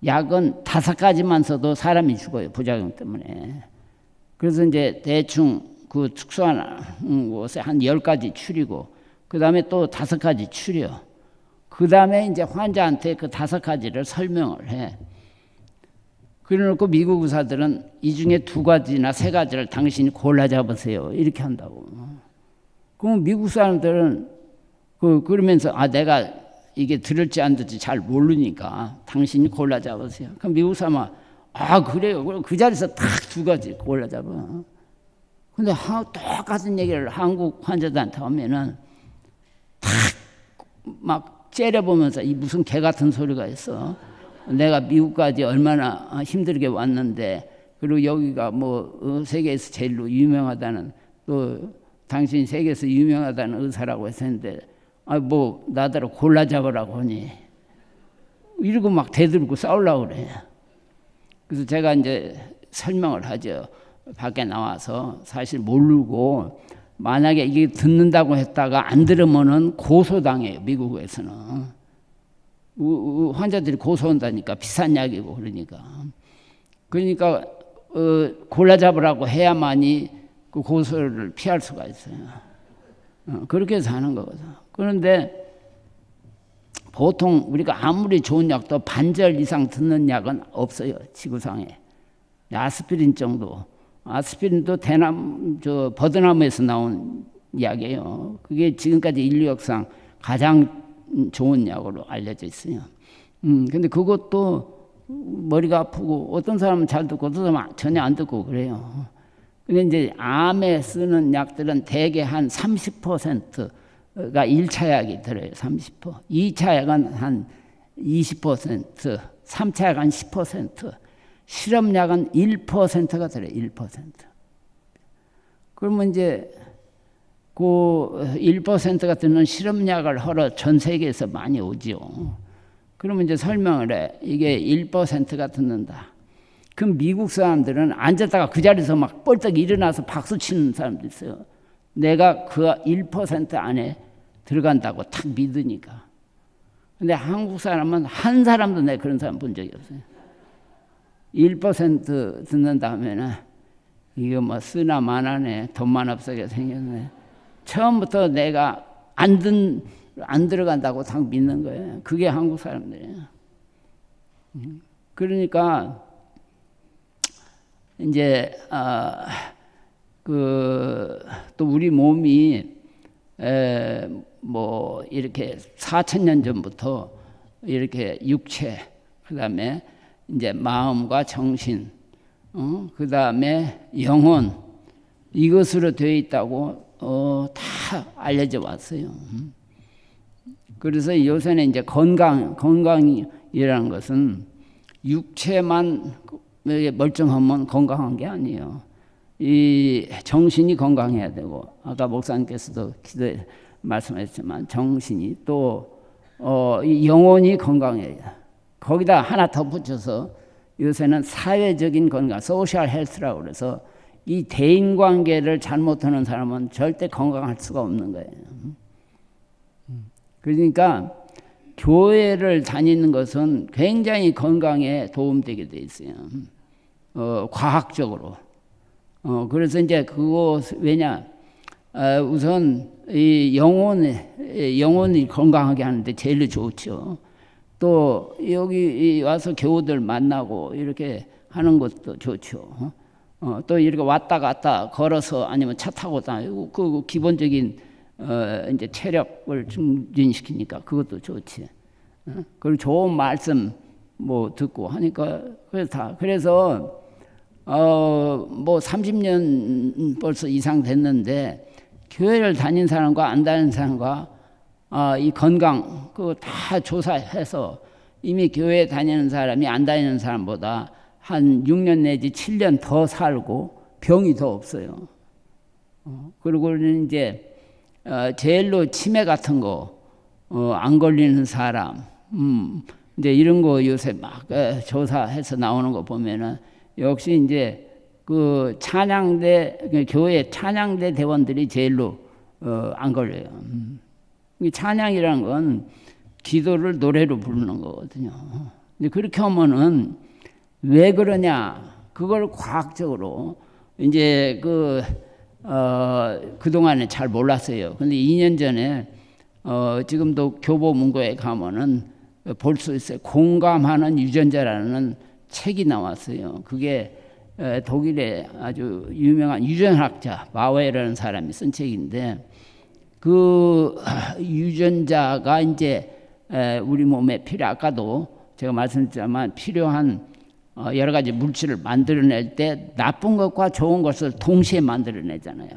약은 5가지만 써도 사람이 죽어요. 부작용 때문에. 그래서 이제 대충 그 특수한 곳에 한 10가지 추리고 그 다음에 또 5가지 추려. 그 다음에 이제 환자한테 그 5가지를 설명을 해. 그래놓고 미국 의사들은 이 중에 2가지나 3가지를 당신이 골라 잡으세요. 이렇게 한다고. 그럼 미국 사람들은 그러면서 내가 이게 들을지 안 들을지 잘 모르니까 당신이 골라 잡으세요. 그럼 미국 사람은 그래요. 그럼 그 자리에서 딱 2가지 골라 잡아. 근데 똑같은 얘기를 한국 환자들한테 하면은 탁 막 째려보면서 이 무슨 개 같은 소리가 있어. 내가 미국까지 얼마나 힘들게 왔는데, 그리고 여기가 뭐 세계에서 제일로 유명하다는, 또 당신이 세계에서 유명하다는 의사라고 했었는데 뭐 나더러 골라 잡으라고 하니 이러고 막 대들고 싸우려고 그래. 그래서 제가 이제 설명을 하죠. 밖에 나와서 사실 모르고 만약에 이게 듣는다고 했다가 안 들으면은 고소당해요. 미국에서는. 환자들이 고소한다니까. 비싼 약이고 그러니까 골라 잡으라고 해야만이 그 고소를 피할 수가 있어요. 그렇게 해서 하는 거거든. 그런데 보통 우리가 아무리 좋은 약도 반절 이상 듣는 약은 없어요. 지구상에. 아스피린 정도. 아스피린도 버드나무에서 나온 약이에요. 그게 지금까지 인류 역사상 가장 좋은 약으로 알려져 있어요. 근데 그것도 머리가 아프고 어떤 사람은 잘 듣고 어떤 사람은 전혀 안 듣고 그래요. 근데 이제 암에 쓰는 약들은 대개 한 30%가 1차 약이 들어요. 30%. 2차 약은 한 20%, 3차 약은 한 10%, 실험약은 1%가 들어요. 1%. 그러면 이제 그 1%가 드는 실험약을 하러 전 세계에서 많이 오지요. 그러면 이제 설명을 해. 이게 1%가 듣는다. 그 미국 사람들은 앉았다가 그 자리에서 막 뻘떡 일어나서 박수 치는 사람도 있어요. 내가 그 1% 안에 들어간다고 탁 믿으니까. 근데 한국 사람은 한 사람도 내가 그런 사람 본 적이 없어요. 1% 듣는다 하면은 이거 뭐 쓰나 마나네, 돈만 없어게 생겼네. 처음부터 내가 안 들어간다고 딱 믿는 거예요. 그게 한국 사람들이에요. 그러니까 이제 또 우리 몸이 뭐 이렇게 4,000년 전부터 이렇게 육체, 그다음에 이제 마음과 정신, 그다음에 영혼, 이것으로 되어 있다고 다 알려져 왔어요. 그래서 요새는 이제 건강이라는 것은 육체만 멀쩡하면 건강한 게 아니에요. 이 정신이 건강해야 되고, 아까 목사님께서도 기도에 말씀하셨지만 정신이 또 이 영혼이 건강해야. 거기다 하나 덧붙여서 요새는 사회적인 건강, 소셜 헬스라고 그래서 이 대인 관계를 잘못하는 사람은 절대 건강할 수가 없는 거예요. 그러니까 교회를 다니는 것은 굉장히 건강에 도움되게 돼 있어요. 과학적으로. 그래서 이제 왜냐, 우선 이 영혼이 건강하게 하는데 제일 좋죠. 또 여기 와서 교우들 만나고 이렇게 하는 것도 좋죠. 또 이렇게 왔다 갔다 걸어서 아니면 차 타고 다니고 그 기본적인 이제 체력을 증진시키니까 그것도 좋지. 그리고 좋은 말씀 뭐 듣고 하니까 그래서 뭐 30년 벌써 이상 됐는데 교회를 다닌 사람과 안 다닌 사람과 이 건강 그거 다 조사해서 이미 교회 다니는 사람이 안 다니는 사람보다 한 6년 내지 7년 더 살고 병이 더 없어요. 그리고는 이제 제일로 치매 같은 거 안 걸리는 사람, 이제 이런 거 요새 막 조사해서 나오는 거 보면은 역시 이제 그 찬양대 교회 찬양대 대원들이 제일로 안 걸려요. 찬양이라는 건 기도를 노래로 부르는 거거든요. 근데 그렇게 하면은 왜 그러냐? 그걸 과학적으로 이제 그동안에 잘 몰랐어요. 근데 2년 전에 지금도 교보문고에 가면은 볼 수 있어요. 공감하는 유전자라는 책이 나왔어요. 그게 독일의 아주 유명한 유전학자 마웨라는 사람이 쓴 책인데 그 유전자가 이제 우리 몸에 아까도 제가 말씀드렸지만 필요한 여러 가지 물질을 만들어낼 때 나쁜 것과 좋은 것을 동시에 만들어내잖아요.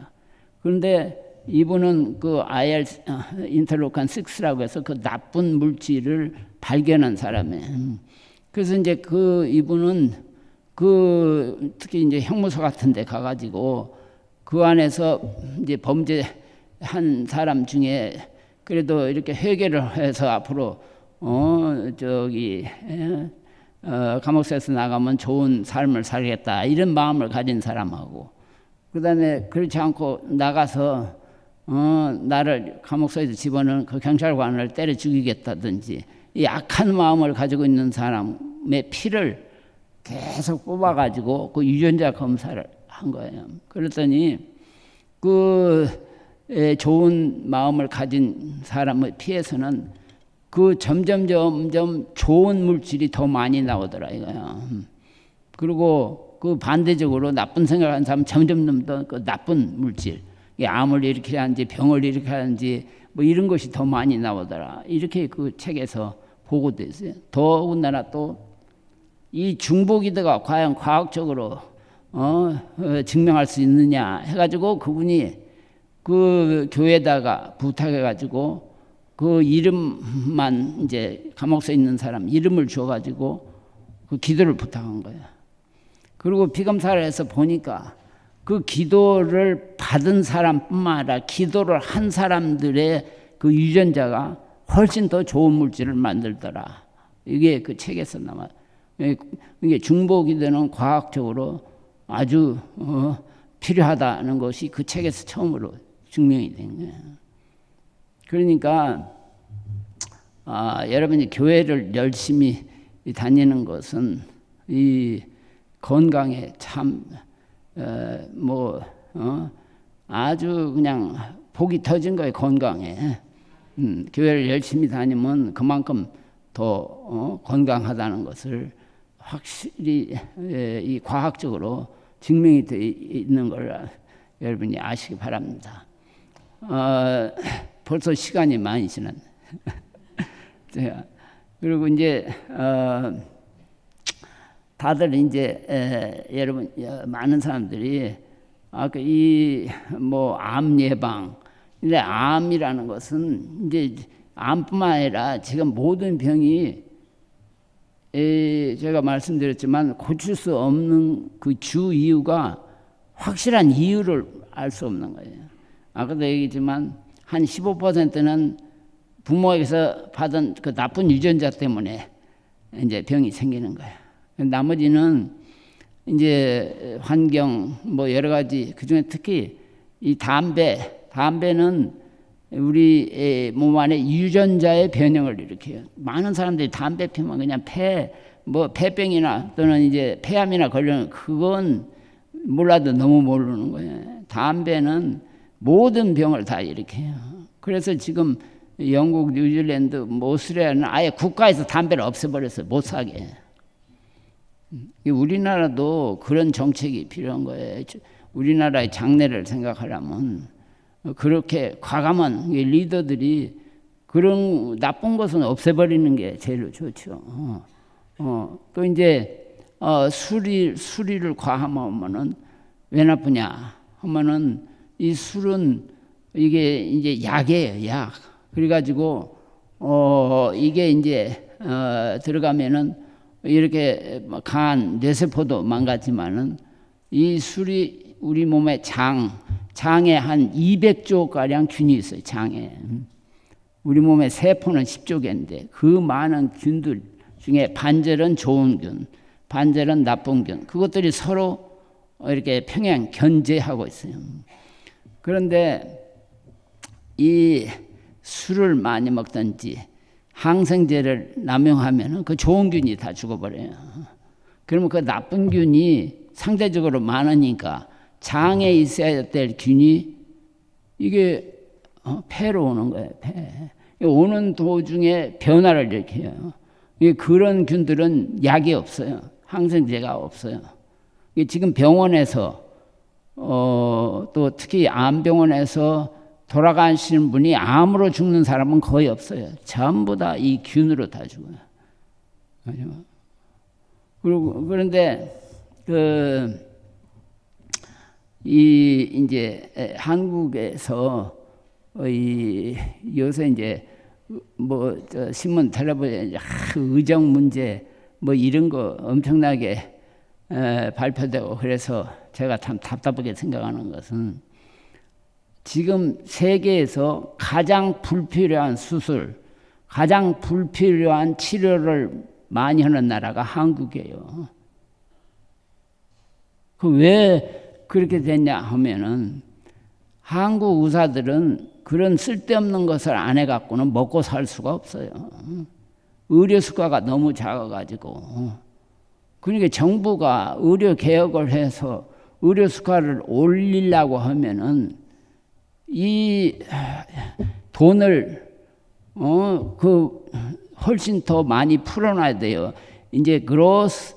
그런데 이분은 그 IL 인터로칸 6라고 해서 그 나쁜 물질을 발견한 사람이에요. 그래서 이제 이분은 특히 이제 형무소 같은 데 가가지고 그 안에서 이제 범죄한 사람 중에 그래도 이렇게 회개를 해서 앞으로 감옥에서 나가면 좋은 삶을 살겠다 이런 마음을 가진 사람하고 그다음에 그렇지 않고 나가서 나를 감옥소에서 집어넣은 그 경찰관을 때려 죽이겠다든지 이 악한 마음을 가지고 있는 사람의 피를 계속 뽑아가지고 그 유전자 검사를 한 거예요. 그랬더니 좋은 마음을 가진 사람의 피에서는 점점 좋은 물질이 더 많이 나오더라 이거야. 그리고 반대적으로 나쁜 생각하는 사람 점점 더 나쁜 물질, 암을 일으키게 하는지 병을 일으키게 하는지 뭐 이런 것이 더 많이 나오더라. 이렇게 그 책에서 보고됐어요. 더군다나 또 이 중보기도가 과연 과학적으로 증명할 수 있느냐 해가지고 그분이 그 교회에다가 부탁해가지고 그 이름만 이제 감옥에 있는 사람 이름을 줘가지고 그 기도를 부탁한 거예요. 그리고 피검사를 해서 보니까 그 기도를 받은 사람뿐만 아니라 기도를 한 사람들의 그 유전자가 훨씬 더 좋은 물질을 만들더라. 이게 그 책에서 나와. 이게 중보기도는 과학적으로 아주 필요하다는 것이 그 책에서 처음으로 증명이 된 거예요. 그러니까 여러분이 교회를 열심히 다니는 것은 이 건강에 참 아주 그냥 복이 터진 거예요. 건강에. 교회를 열심히 다니면 그만큼 더 건강하다는 것을 확실히 이 과학적으로 증명이 되어 있는 걸 여러분이 아시기 바랍니다. 벌써 시간이 많이 지났네. 그리고 이제 다들 이제 여러분 많은 사람들이 암 예방, 근데 암이라는 것은 이제 암뿐만 아니라 지금 모든 병이 제가 말씀드렸지만 고칠 수 없는 그 주 이유가 확실한 이유를 알 수 없는 거예요. 아까도 얘기했지만 한 15%는 부모에게서 받은 그 나쁜 유전자 때문에 이제 병이 생기는 거예요. 나머지는 이제 환경 여러 가지, 그중에 특히 이 담배는 우리 몸 안에 유전자의 변형을 일으켜요. 많은 사람들이 담배 피면 그냥 폐병이나 또는 이제 폐암이나 걸리는, 그건 몰라도 너무 모르는 거예요. 담배는 모든 병을 다 일으켜요. 그래서 지금 영국, 뉴질랜드, 오스트레일리아는 아예 국가에서 담배를 없애버렸어요. 못 사게. 우리나라도 그런 정책이 필요한 거예요. 우리나라의 장래를 생각하려면 그렇게 과감한 리더들이 그런 나쁜 것은 없애버리는 게 제일 좋죠. 또 이제 수리를 과하면은 왜 나쁘냐 하면은 이 술은 이게 이제 약이에요, 약. 그래가지고 이게 이제 들어가면은 이렇게 간, 뇌세포도 망가지만은 이 술이 우리 몸의 장에 한 200조 가량 균이 있어요. 장에. 우리 몸의 세포는 10조 개인데 그 많은 균들 중에 반절은 좋은 균, 반절은 나쁜 균. 그것들이 서로 이렇게 평행 견제하고 있어요. 그런데 이 술을 많이 먹든지 항생제를 남용하면 그 좋은 균이 다 죽어버려요. 그러면 그 나쁜 균이 상대적으로 많으니까 장에 있어야 될 균이 이게 폐로 오는 거예요. 폐. 오는 도중에 변화를 일으켜요. 그런 균들은 약이 없어요. 항생제가 없어요. 지금 병원에서 또 특히 암병원에서 돌아가시는 분이 암으로 죽는 사람은 거의 없어요. 전부 다 이 균으로 다 죽어요. 그런데 이제 한국에서 요새 이제 신문 텔레비전 의정 문제 이런 거 엄청나게 발표되고, 그래서 제가 참 답답하게 생각하는 것은 지금 세계에서 가장 불필요한 수술, 가장 불필요한 치료를 많이 하는 나라가 한국이에요. 왜 그렇게 됐냐 하면은 한국 의사들은 그런 쓸데없는 것을 안 해갖고는 먹고 살 수가 없어요. 의료 수가가 너무 작아가지고. 그러니까 정부가 의료 개혁을 해서 의료 수가를 올리려고 하면은 이 돈을 훨씬 더 많이 풀어놔야 돼요. 이제 그로스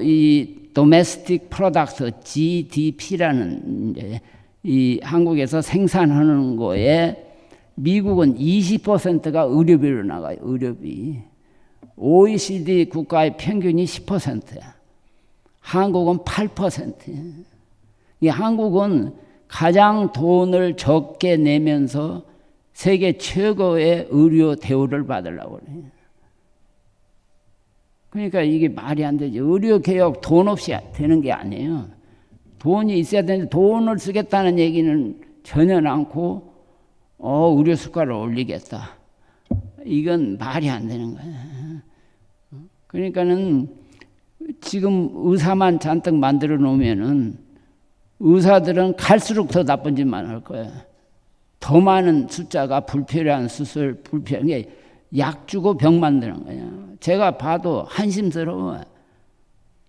이 도메스틱 프로덕트 GDP라는 이제 이 한국에서 생산하는 거에 미국은 20%가 의료비로 나가요. 의료비. OECD 국가의 평균이 10%야. 한국은 8%야. 이 한국은 가장 돈을 적게 내면서 세계 최고의 의료 대우를 받으려고 그래요. 그러니까 이게 말이 안 되죠. 의료 개혁 돈 없이 되는 게 아니에요. 돈이 있어야 되는데 돈을 쓰겠다는 얘기는 전혀 않고 의료 수가를 올리겠다. 이건 말이 안 되는 거예요. 그러니까는 지금 의사만 잔뜩 만들어 놓으면은 의사들은 갈수록 더 나쁜 짓만 할 거예요. 더 많은 숫자가 불필요한 수술, 불필요한 게 약 주고 병 만드는 거예요. 제가 봐도 한심스러워.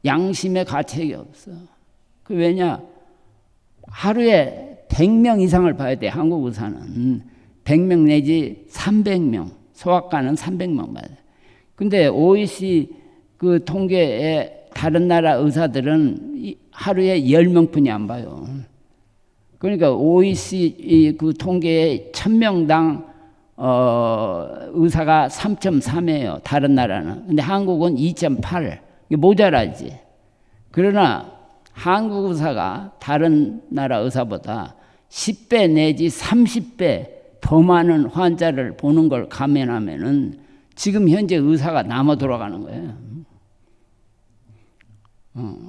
양심의 가책이 없어. 그 왜냐? 하루에 100명 이상을 봐야 돼. 한국 의사는 100명 내지 300명, 소아과는 300명 봐야 돼. 근데 OECD 그 통계에 다른 나라 의사들은 하루에 10명뿐이 안 봐요. 그러니까 OECD 그 통계에 1000명당 의사가 3.3이에요. 다른 나라는. 근데 한국은 2.8. 이게 모자라지. 그러나 한국 의사가 다른 나라 의사보다 10배 내지 30배 더 많은 환자를 보는 걸 감안하면은 지금 현재 의사가 남아 돌아가는 거예요.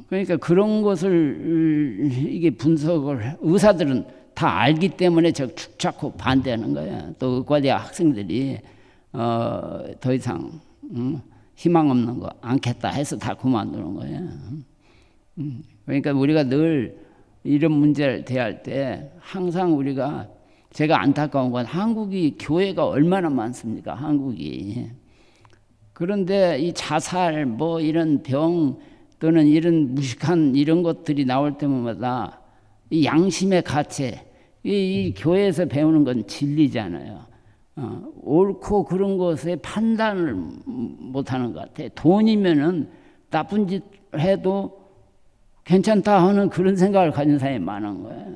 그러니까 그런 것을 이게 분석을 의사들은 다 알기 때문에 저 축자코 반대하는 거예요. 또 의과대학 학생들이 더 이상 희망 없는 거 않겠다 해서 다 그만두는 거예요. 그러니까 우리가 늘 이런 문제를 대할 때 항상 우리가 제가 안타까운 건 한국이 교회가 얼마나 많습니까? 한국이. 그런데 이 자살 뭐 이런 병 또는 이런 무식한 이런 것들이 나올 때마다 이 양심의 가책, 이 교회에서 배우는 건 진리잖아요. 옳고 그런 것에 판단을 못하는 것 같아. 돈이면은 나쁜 짓 해도 괜찮다 하는 그런 생각을 가진 사람이 많은 거예요.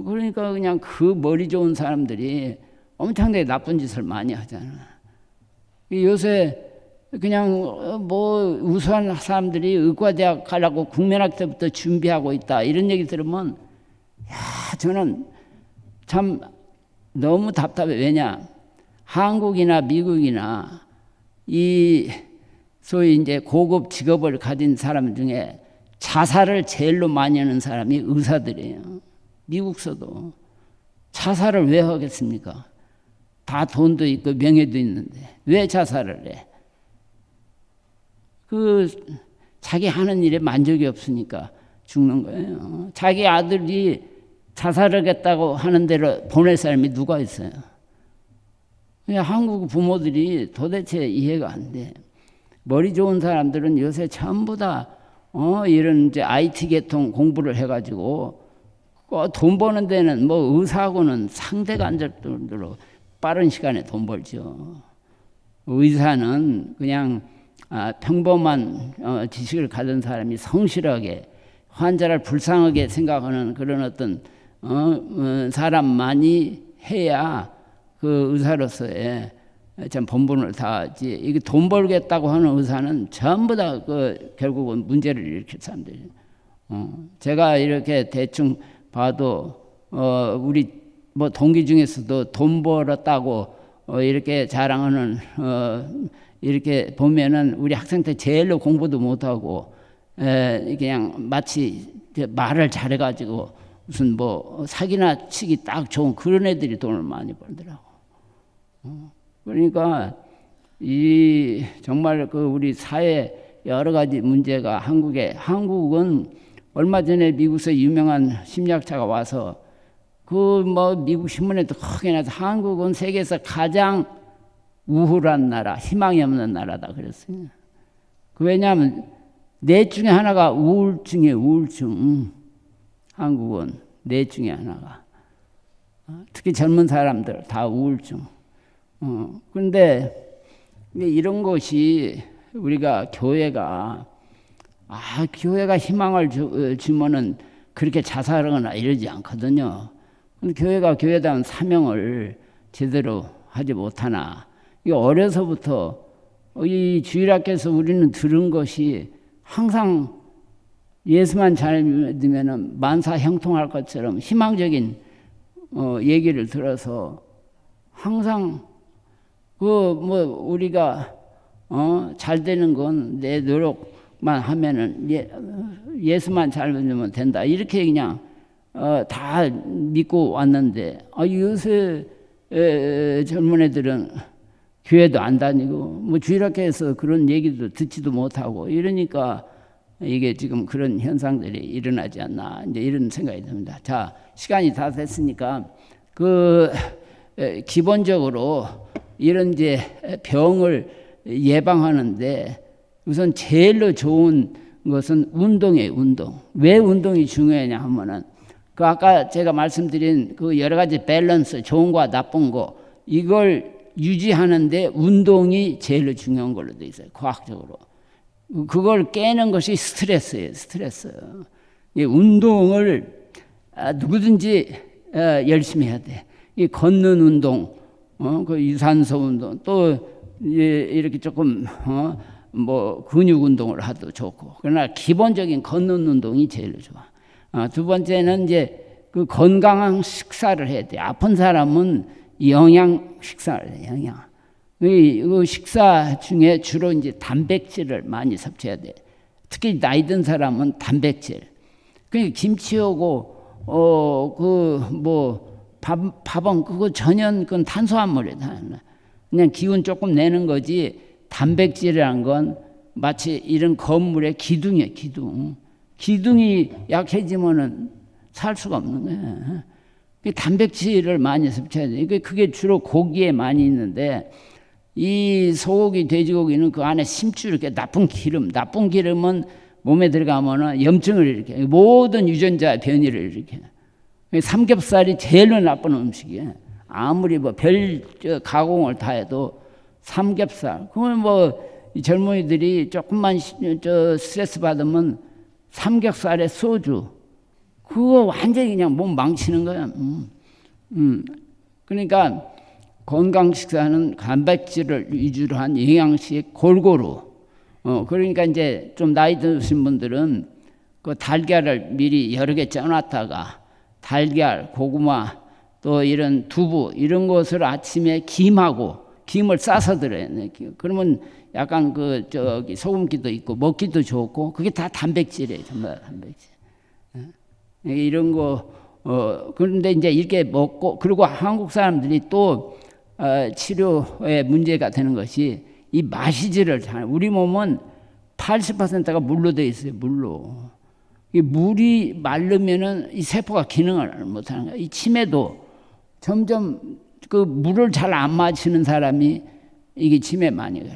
그러니까 그냥 그 머리 좋은 사람들이 엄청나게 나쁜 짓을 많이 하잖아. 요새 그냥 뭐 우수한 사람들이 의과대학 가려고 국민학 때부터 준비하고 있다 이런 얘기 들으면 야 저는 참 너무 답답해. 왜냐 한국이나 미국이나 이 소위 이제 고급 직업을 가진 사람 중에 자살을 제일로 많이 하는 사람이 의사들이에요. 미국서도 자살을 왜 하겠습니까? 다 돈도 있고 명예도 있는데 왜 자살을 해? 그 자기 하는 일에 만족이 없으니까 죽는 거예요. 자기 아들이 자살하겠다고 하는 대로 보낼 사람이 누가 있어요? 그냥 한국 부모들이 도대체 이해가 안 돼. 머리 좋은 사람들은 요새 전부 다 이런 이제 IT 계통 공부를 해가지고 돈 버는 데는 뭐 의사하고는 상대가 안 될 정도로 빠른 시간에 돈 벌죠. 의사는 그냥 평범한 지식을 가진 사람이 성실하게 환자를 불쌍하게 생각하는 그런 어떤 사람만이 해야 그 의사로서의 참 본분을 다하지. 이게 돈 벌겠다고 하는 의사는 전부 다 그 결국은 문제를 일으킬 사람들이에요. 제가 이렇게 대충 봐도 우리 뭐 동기 중에서도 돈 벌었다고 이렇게 자랑하는 이렇게 보면은 우리 학생 때 제일로 공부도 못하고 그냥 마치 말을 잘해가지고 무슨 뭐 사기나 치기 딱 좋은 그런 애들이 돈을 많이 벌더라고. 그러니까 이 정말 그 우리 사회 여러 가지 문제가 한국은 얼마 전에 미국에서 유명한 심리학자가 와서 그 뭐 미국 신문에도 크게 나서 한국은 세계에서 가장 우울한 나라, 희망이 없는 나라다 그랬어요. 그 왜냐하면 넷 중에 하나가 우울증이에요. 우울증. 한국은 넷 중에 하나가. 특히 젊은 사람들 다 우울증. 그런데 이런 것이 우리가 교회가 희망을 주면은 그렇게 자살하거나 이러지 않거든요. 근데 교회가 교회다운 사명을 제대로 하지 못하나. 이 어려서부터 이 주일학교에서 우리는 들은 것이 항상 예수만 잘 믿으면은 만사 형통할 것처럼 희망적인 얘기를 들어서 항상 그 뭐 우리가 잘 되는 건 내 노력만 하면은 예수만 잘 믿으면 된다 이렇게 그냥 다 믿고 왔는데 요새 젊은 애들은 교회도 안 다니고 뭐 주일학교에서 그런 얘기도 듣지도 못하고 이러니까 이게 지금 그런 현상들이 일어나지 않나 이제 이런 생각이 듭니다. 자, 시간이 다 됐으니까 기본적으로 이런 이제 병을 예방하는데 우선 제일로 좋은 것은 운동이에요. 운동. 왜 운동이 중요하냐 하면은 그 아까 제가 말씀드린 그 여러 가지 밸런스, 좋은 거와 나쁜 거 이걸 유지하는데 운동이 제일 중요한 걸로 돼 있어요. 과학적으로. 그걸 깨는 것이 스트레스예요. 스트레스. 운동을 누구든지 열심히 해야 돼. 이 걷는 운동, 그 유산소 운동, 또 이렇게 조금 뭐 근육 운동을 하도 좋고. 그러나 기본적인 걷는 운동이 제일 좋아. 두 번째는 이제 그 건강한 식사를 해야 돼. 아픈 사람은 영양 식사를 해. 영양. 그 식사 중에 주로 이제 단백질을 많이 섭취해야 돼. 특히 나이 든 사람은 단백질. 그 김치하고 그 뭐 밥은 그거 전혀 그건 탄수화물이다. 그냥 기운 조금 내는 거지. 단백질이란 건 마치 이런 건물의 기둥이에요. 기둥. 기둥이 약해지면은 살 수가 없는 거예요. 단백질을 많이 섭취해야 돼. 그게 주로 고기에 많이 있는데 이 소고기, 돼지고기는 그 안에 심줄 이렇게 나쁜 기름은 몸에 들어가면은 염증을 일으켜. 모든 유전자 변이를 일으켜. 삼겹살이 제일 나쁜 음식이에요. 아무리 뭐 별 가공을 다 해도 삼겹살. 그러면 뭐 이 젊은이들이 조금만 스트레스 받으면 삼겹살에 소주. 그거 완전히 그냥 몸 망치는 거야. 그러니까 건강 식사는 단백질을 위주로 한 영양식 골고루. 그러니까 이제 좀 나이 드신 분들은 그 달걀을 미리 여러 개 쪄놨다가 달걀, 고구마, 또 이런 두부 이런 것을 아침에 김을 싸서 들어야 돼. 그러면 약간 그 소금기도 있고 먹기도 좋고 그게 다 단백질이에요. 전부 다 단백질. 이런 거 그런데 이제 이렇게 먹고 그리고 한국 사람들이 또 치료에 문제가 되는 것이 이 마시지를 잘. 우리 몸은 80%가 물로 돼 있어요. 물로. 이 물이 마르면은 이 세포가 기능을 못하는 거야. 이 치매도 점점 그 물을 잘 안 마시는 사람이 이게 치매 많이 걸려.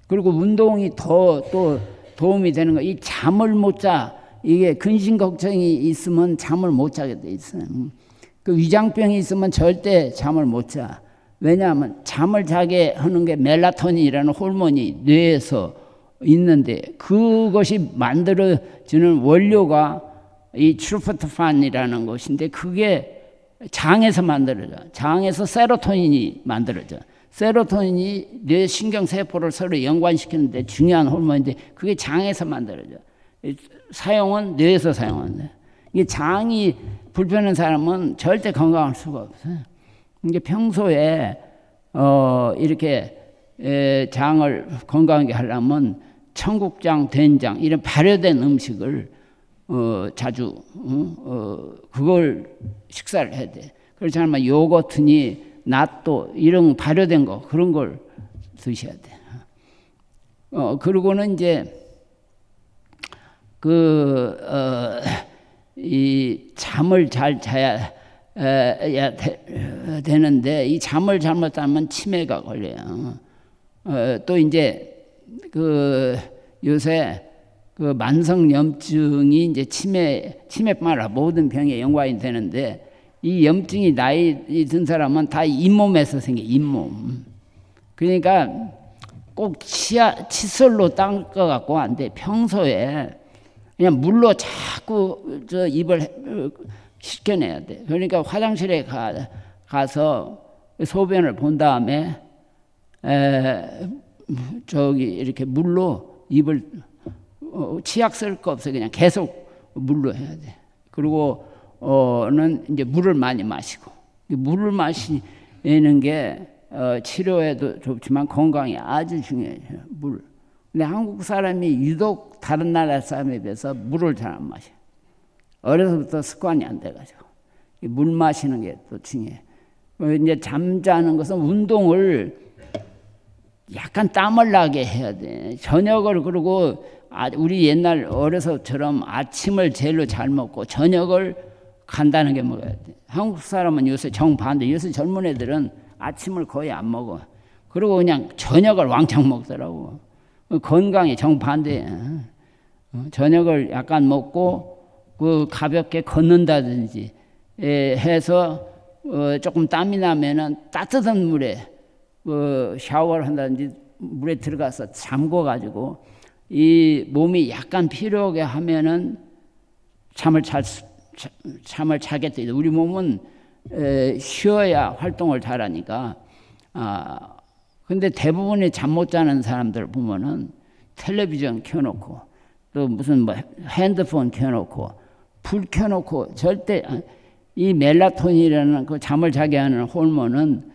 그리고 운동이 더 또 도움이 되는 거. 이 잠을 못 자. 이게 근심 걱정이 있으면 잠을 못 자게 돼 있어요. 그 위장병이 있으면 절대 잠을 못 자. 왜냐하면 잠을 자게 하는 게 멜라토닌이라는 호르몬이 뇌에서 있는데 그것이 만들어지는 원료가 이 트리프토판이라는 것인데 그게 장에서 만들어져. 장에서 세로토닌이 만들어져. 세로토닌이 뇌 신경세포를 서로 연관시키는데 중요한 호르몬인데 그게 장에서 만들어져. 사용은 뇌에서 사용하는데 이게 장이 불편한 사람은 절대 건강할 수가 없어요. 이게 평소에 이렇게 장을 건강하게 하려면 청국장, 된장 이런 발효된 음식을 자주 그걸 식사를 해야 돼. 그렇지 않으면 요거트니 낫또 이런 발효된 거 그런 걸 드셔야 돼. 그리고는 이제 이 잠을 잘 자야 되는데 이 잠을 잘못 자면 치매가 걸려요. 또 이제 요새 그 만성염증이 이제 치매뿐만 아니라 모든 병에 연관이 되는데 이 염증이 나이 든 사람은 다 잇몸에서 생겨. 잇몸. 그러니까 꼭 칫솔로 닦아 갖고 안 돼. 평소에 그냥 물로 자꾸 입을 씻겨내야 돼. 그러니까 화장실에 가서 소변을 본 다음에 이렇게 물로 입을 치약 쓸 거 없어. 그냥 계속 물로 해야 돼. 그리고는 이제 물을 많이 마시고 물을 마시는 게 치료에도 좋지만 건강에 아주 중요해요. 물. 근데 한국 사람이 유독 다른 나라 사람에 비해서 물을 잘 안 마셔. 어려서부터 습관이 안 돼가지고 물 마시는 게 또 중요해. 이제 잠자는 것은 운동을 약간 땀을 나게 해야 돼. 저녁을 그러고 우리 옛날 어려서처럼 아침을 제일로 잘 먹고 저녁을 간단하게 먹어야 돼. 한국 사람은 요새 정반대. 요새 젊은 애들은 아침을 거의 안 먹어. 그리고 그냥 저녁을 왕창 먹더라고. 건강에 정반대. 저녁을 약간 먹고 그 가볍게 걷는다든지 해서 조금 땀이 나면은 따뜻한 물에 샤워를 한다든지 물에 들어가서 잠궈 가지고 이 몸이 약간 피로하게 하면은 잠을 자게 돼. 우리 몸은 쉬어야 활동을 잘하니까. 근데 대부분의 잠 못 자는 사람들 보면은 텔레비전 켜놓고 또 무슨 뭐 핸드폰 켜놓고 불 켜놓고 절대 이 멜라토닌이라는 그 잠을 자게 하는 호르몬은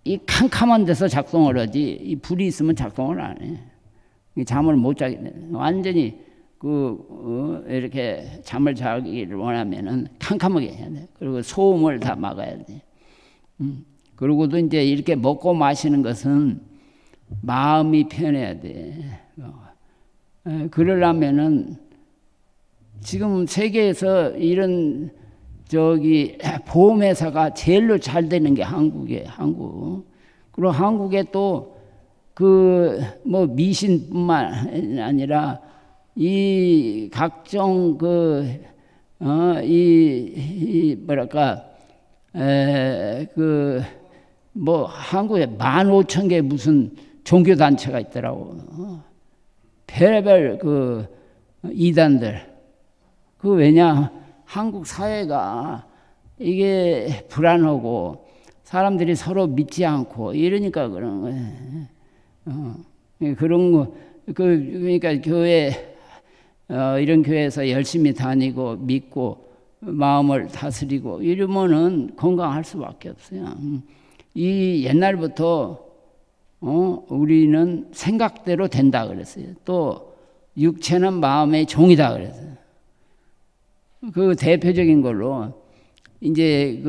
이 캄캄한 데서 작동을 하지 이 불이 있으면 작동을 안 해. 잠을 못 자게 돼. 완전히 이렇게 잠을 자기를 원하면은 캄캄하게 해야 돼. 그리고 소음을 다 막아야 돼. 그리고도 이제 이렇게 먹고 마시는 것은 마음이 편해야 돼. 그러려면은 지금 세계에서 이런 보험회사가 제일로 잘 되는 게 한국이에요. 한국. 그리고 한국에 또 뭐 미신뿐만 아니라 이 각종 뭐랄까 뭐 한국에 15,000개 무슨 종교 단체가 있더라고. 별의별 이단들. 왜냐 한국 사회가 이게 불안하고 사람들이 서로 믿지 않고 이러니까 그런 거예요. 그런 거 그러니까 교회 이런 교회에서 열심히 다니고 믿고 마음을 다스리고 이러면은 건강할 수밖에 없어요. 이 옛날부터 우리는 생각대로 된다 그랬어요. 또 육체는 마음의 종이다 그랬어요. 그 대표적인 걸로 이제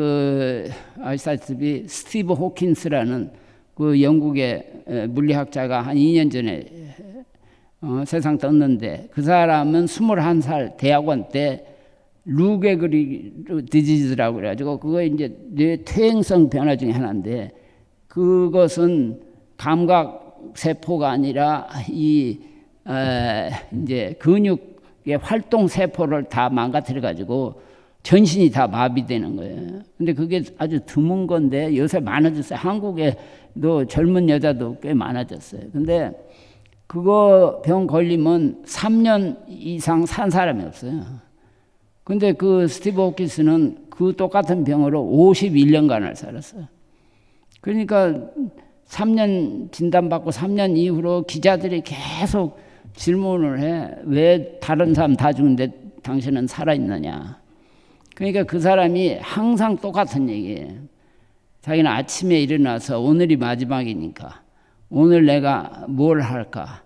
아시다시피 스티브 호킨스라는 그 영국의 물리학자가 한 2년 전에 세상 떴는데 그 사람은 21살 대학원 때 루게그리 디지즈라고 그래가지고 그거 이제 뇌 퇴행성 변화 중에 하나인데 그것은 감각 세포가 아니라 이제 근육의 활동 세포를 다 망가뜨려 가지고 전신이 다 마비되는 거예요. 근데 그게 아주 드문 건데 요새 많아졌어요. 한국에도 젊은 여자도 꽤 많아졌어요. 근데 그거 병 걸리면 3년 이상 산 사람이 없어요. 근데 그 스티브 호킨스는 그 똑같은 병으로 51년간을 살았어요. 그러니까 3년 진단받고 3년 이후로 기자들이 계속 질문을 해. 왜 다른 사람 다 죽는데 당신은 살아있느냐. 그러니까 그 사람이 항상 똑같은 얘기예요. 자기는 아침에 일어나서 오늘이 마지막이니까 오늘 내가 뭘 할까.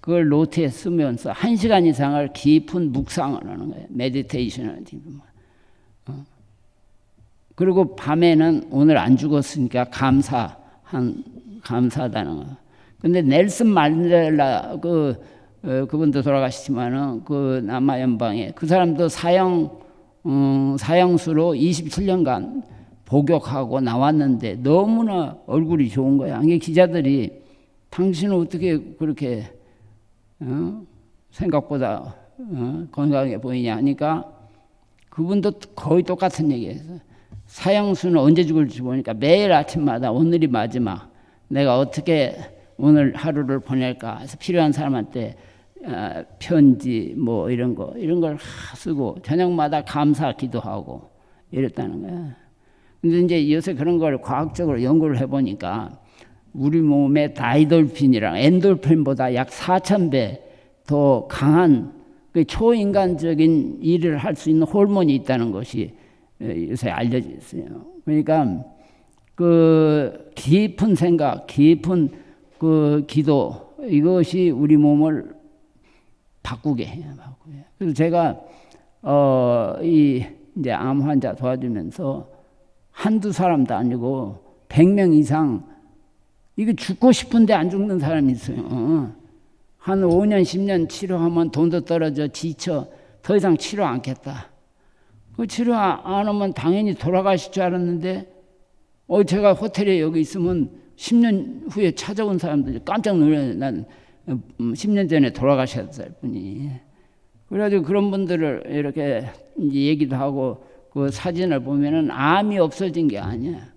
그걸 노트에 쓰면서 1시간 이상을 깊은 묵상을 하는 거예요. 메디테이션을. 그리고 밤에는 오늘 안 죽었으니까 감사하다는 거. 근데 넬슨 만델라 그분도 돌아가시지만은 그 남아 연방에 그 사람도 사형수로 27년간 복역하고 나왔는데 너무나 얼굴이 좋은 거야. 이게 기자들이 당신은 어떻게 그렇게 생각보다 건강해 보이냐 하니까 그분도 거의 똑같은 얘기했어요. 사형수는 언제 죽을지 보니까 매일 아침마다 오늘이 마지막 내가 어떻게 오늘 하루를 보낼까 해서 필요한 사람한테 편지 뭐 이런 걸 쓰고 저녁마다 감사 기도하고 이랬다는 거야. 근데 이제 요새 그런 걸 과학적으로 연구를 해보니까 우리 몸에 다이돌핀이랑 엔돌핀보다 약 4,000배 더 강한 초인간적인 일을 할 수 있는 호르몬이 있다는 것이 요새 알려져 있어요. 그러니까 그 깊은 생각, 깊은 그 기도 이것이 우리 몸을 바꾸게 해요. 그래서 제가 이제 암 환자 도와주면서 한두 사람도 아니고 100명 이상 이게 죽고 싶은데 안 죽는 사람이 있어요. 한 5년 10년 치료하면 돈도 떨어져 지쳐 더 이상 치료 않겠다. 그 치료 안 하면 당연히 돌아가실 줄 알았는데 제가 호텔에 여기 있으면 10년 후에 찾아온 사람들이 깜짝 놀라요. 난 10년 전에 돌아가셨을 분이. 그래가지고 그런 분들을 이렇게 이제 얘기도 하고 그 사진을 보면은 암이 없어진 게 아니야.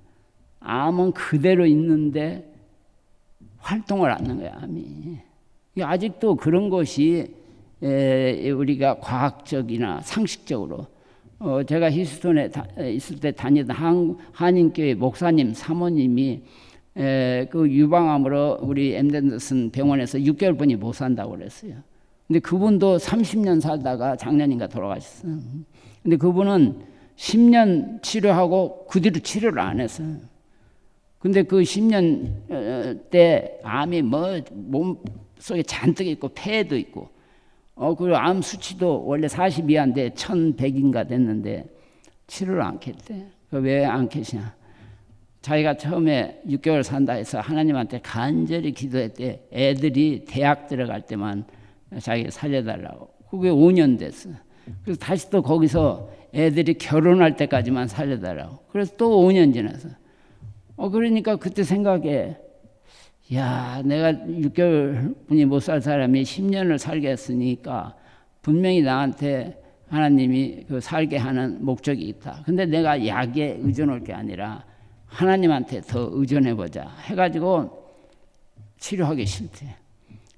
암은 그대로 있는데 활동을 안 하는 거야, 암이. 아직도 그런 것이 우리가 과학적이나 상식적으로 제가 히스톤에 있을 때 다니던 한인교회 목사님 사모님이 그 유방암으로 우리 엠덴더슨 병원에서 6개월분이 못 산다고 그랬어요. 근데 그분도 30년 살다가 작년인가 돌아가셨어요. 근데 그분은 10년 치료하고 그 뒤로 치료를 안 했어요. 근데 그 10년 때 암이 뭐 몸 속에 잔뜩 있고 폐에도 있고 그리고 암 수치도 원래 40 이하인데 1100인가 됐는데 치료를 안 했대. 왜 안 했냐? 자기가 처음에 6개월 산다 해서 하나님한테 간절히 기도했대. 애들이 대학 들어갈 때만 자기 살려달라고. 그게 5년 됐어. 그래서 다시 또 거기서 애들이 결혼할 때까지만 살려달라고. 그래서 또 5년 지나서. 그러니까 그때 생각에 야, 내가 6개월뿐이 못 살 사람이 10년을 살게 했으니까 분명히 나한테 하나님이 그 살게 하는 목적이 있다. 근데 내가 약에 의존할 게 아니라 하나님한테 더 의존해보자 해가지고 치료하기 싫대.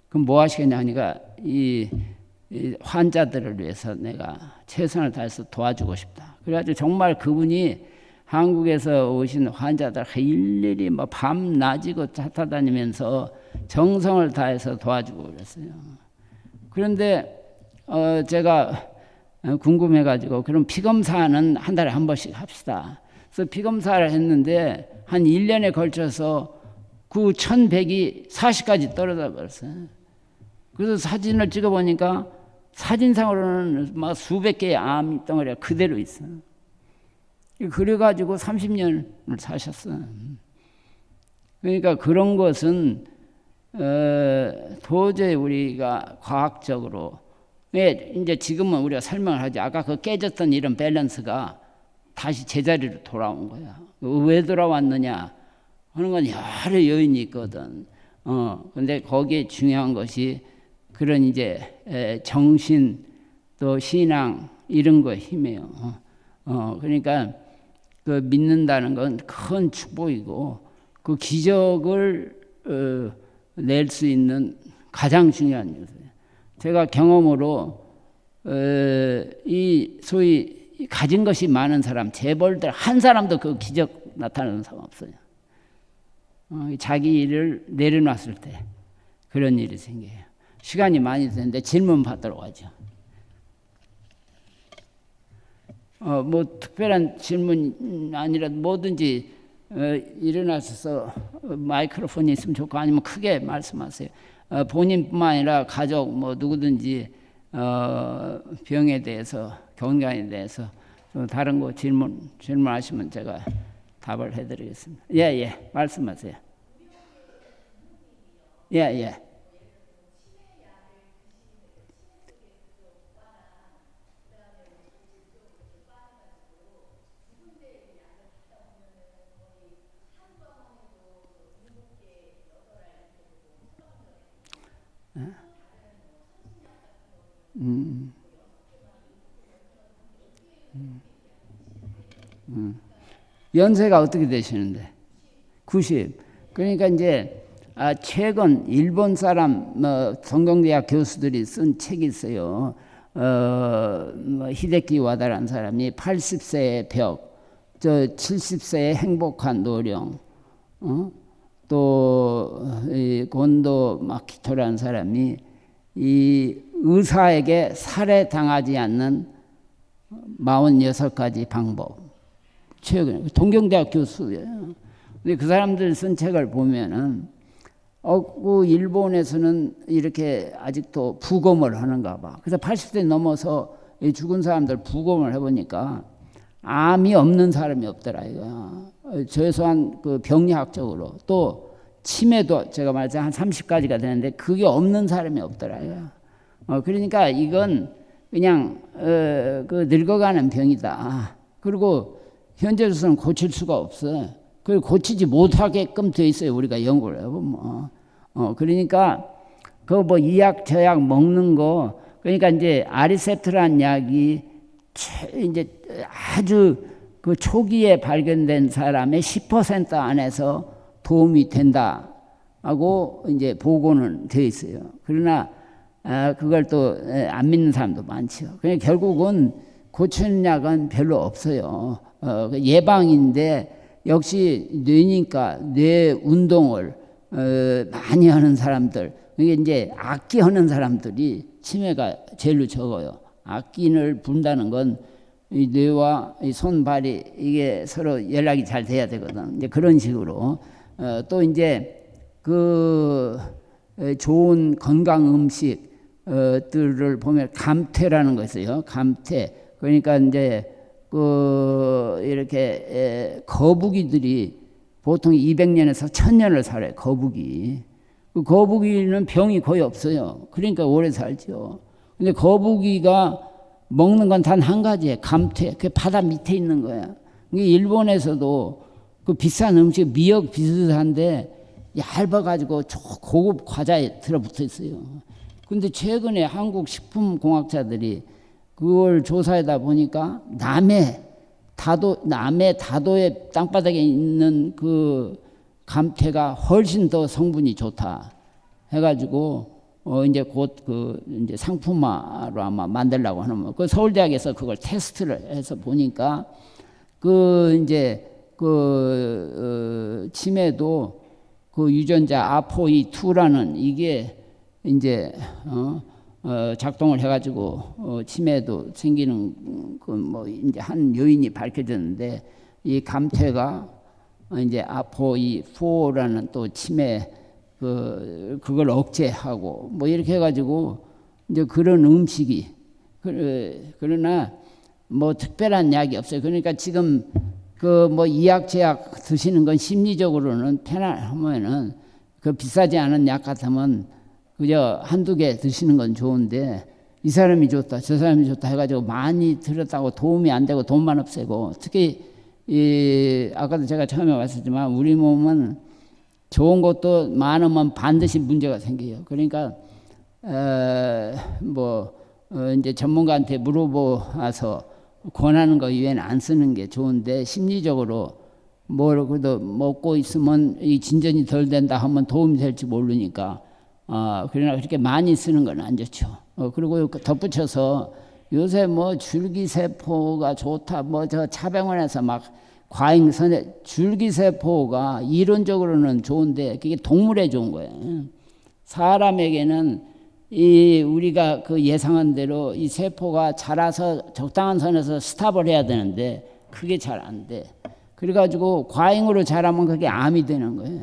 그럼 뭐 하시겠냐 하니까 이 환자들을 위해서 내가 최선을 다해서 도와주고 싶다. 그래가지고 정말 그분이 한국에서 오신 환자들 일일이 뭐 밤낮이고 찾아다니면서 정성을 다해서 도와주고 그랬어요. 그런데 제가 궁금해가지고 그럼 피검사는 한 달에 한 번씩 합시다. 그래서 피검사를 했는데 한 1년에 걸쳐서 그 1100이 40까지 떨어져 버렸어요. 그래서 사진을 찍어보니까 사진상으로는 막 수백 개의 암 덩어리가 그대로 있어요. 그래가지고 30년을 사셨어요. 그러니까 그런 것은 도저히 우리가 과학적으로 이제 지금은 우리가 설명을 하지. 아까 그 깨졌던 이런 밸런스가 다시 제자리로 돌아온 거야. 왜 돌아왔느냐 하는 건 여러 요인이 있거든. 근데 거기에 중요한 것이 그런 이제 정신 또 신앙 이런 거에 힘이에요. 그러니까 그 믿는다는 건 큰 축복이고 그 기적을 낼 수 있는 가장 중요한 요소예요. 제가 경험으로 이 소위 가진 것이 많은 사람, 재벌들 한 사람도 그 기적 나타나는 사람 없어요. 자기 일을 내려놨을 때 그런 일이 생겨요. 시간이 많이 됐는데 질문 받도록 하죠. 뭐 특별한 질문 아니라 뭐든지 일어나셔서 마이크로폰이 있으면 좋고 아니면 크게 말씀하세요. 본인뿐만 아니라 가족 뭐 누구든지 병에 대해서 건강에 대해서 또 다른 거 질문하시면 제가 답을 해드리겠습니다. 예, 말씀하세요. 예. 연세가 어떻게 되시는데? 90. 그러니까 이제 최근 일본 사람 성경대학 교수들이 쓴 책이 있어요. 히데키 와다라는 사람이 80세의 벽, 70세의 행복한 노령, 또 곤도 마키토라는 사람이 이 의사에게 살해당하지 않는 46가지 방법. 최근에 동경대학 교수예요. 근데 그 사람들 쓴 책을 보면은 그 일본에서는 이렇게 아직도 부검을 하는가 봐. 그래서 80세 넘어서 죽은 사람들 부검을 해보니까 암이 없는 사람이 없더라 이거. 최소한 그 병리학적으로. 또 치매도 제가 말했죠, 한 30가지가 되는데 그게 없는 사람이 없더라 이거. 그러니까 이건 그냥 그 늙어가는 병이다. 그리고 현재로서는 고칠 수가 없어. 그리고 고치지 못하게끔 돼 있어요. 우리가 연구를 해보면. 그러니까 그 뭐 이약 저약 먹는 거, 그러니까 이제 아리세트라는 약이 이제 아주 그 초기에 발견된 사람의 10% 안에서 도움이 된다 하고 이제 보고는 되어 있어요. 그러나 그걸 또 안 믿는 사람도 많죠. 그러니까 결국은 고치는 약은 별로 없어요. 예방인데 역시 뇌니까 뇌 운동을 많이 하는 사람들, 이게 이제 악기 하는 사람들이 치매가 제일로 적어요. 악기를 분다는 건 이 뇌와 이 손발이 이게 서로 연락이 잘 돼야 되거든. 이제 그런 식으로 또 이제 그 좋은 건강 음식들을 보면 감퇴라는 거 있어요. 감퇴. 그러니까 이제 그 이렇게 거북이들이 보통 200년에서 1000년을 살아요. 거북이. 그 거북이는 병이 거의 없어요. 그러니까 오래 살죠. 근데 거북이가 먹는 건 단 한 가지예요. 감퇴. 그게 바다 밑에 있는 거야. 일본에서도 그 비싼 음식 미역 비슷한데 얇아가지고 고급 과자에 들어붙어 있어요. 근데 최근에 한국 식품공학자들이 그걸 조사하다 보니까 남해 다도의 땅바닥에 있는 그 감퇴가 훨씬 더 성분이 좋다 해가지고 이제 곧 그 이제 상품화로 아마 만들려고 하는 그 서울대학에서 그걸 테스트를 해서 보니까 그 이제 그 치매도 그 유전자 아포이2라는 이게 이제 작동을 해가지고 치매도 생기는 그 뭐 이제 한 요인이 밝혀졌는데 이 감퇴가 이제 아포이4라는 또 치매 그걸 억제하고 뭐 이렇게 해가지고 이제 그런 음식이 그러나 뭐 특별한 약이 없어요. 그러니까 지금 그 뭐 이약 제약 드시는 건 심리적으로는 편안하면은 그 비싸지 않은 약 같으면 그저 한두 개 드시는 건 좋은데 이 사람이 좋다 저 사람이 좋다 해가지고 많이 들었다고 도움이 안 되고 돈만 없애고 특히 아까도 제가 처음에 왔었지만 우리 몸은 좋은 것도 많으면 반드시 문제가 생겨요. 그러니까 이제 전문가한테 물어보아서 권하는 거 이외에는 안 쓰는 게 좋은데 심리적으로 뭘 그래도 먹고 있으면 이 진전이 덜 된다 하면 도움이 될지 모르니까 그러나 그렇게 많이 쓰는 건 안 좋죠. 그리고 덧붙여서 요새 뭐 줄기세포가 좋다 뭐 저 차병원에서 막 과잉선에 줄기세포가 이론적으로는 좋은데 그게 동물에 좋은 거예요. 사람에게는 이 우리가 그 예상한 대로 이 세포가 자라서 적당한 선에서 스탑을 해야 되는데 그게 잘 안 돼. 그래가지고 과잉으로 자라면 그게 암이 되는 거예요.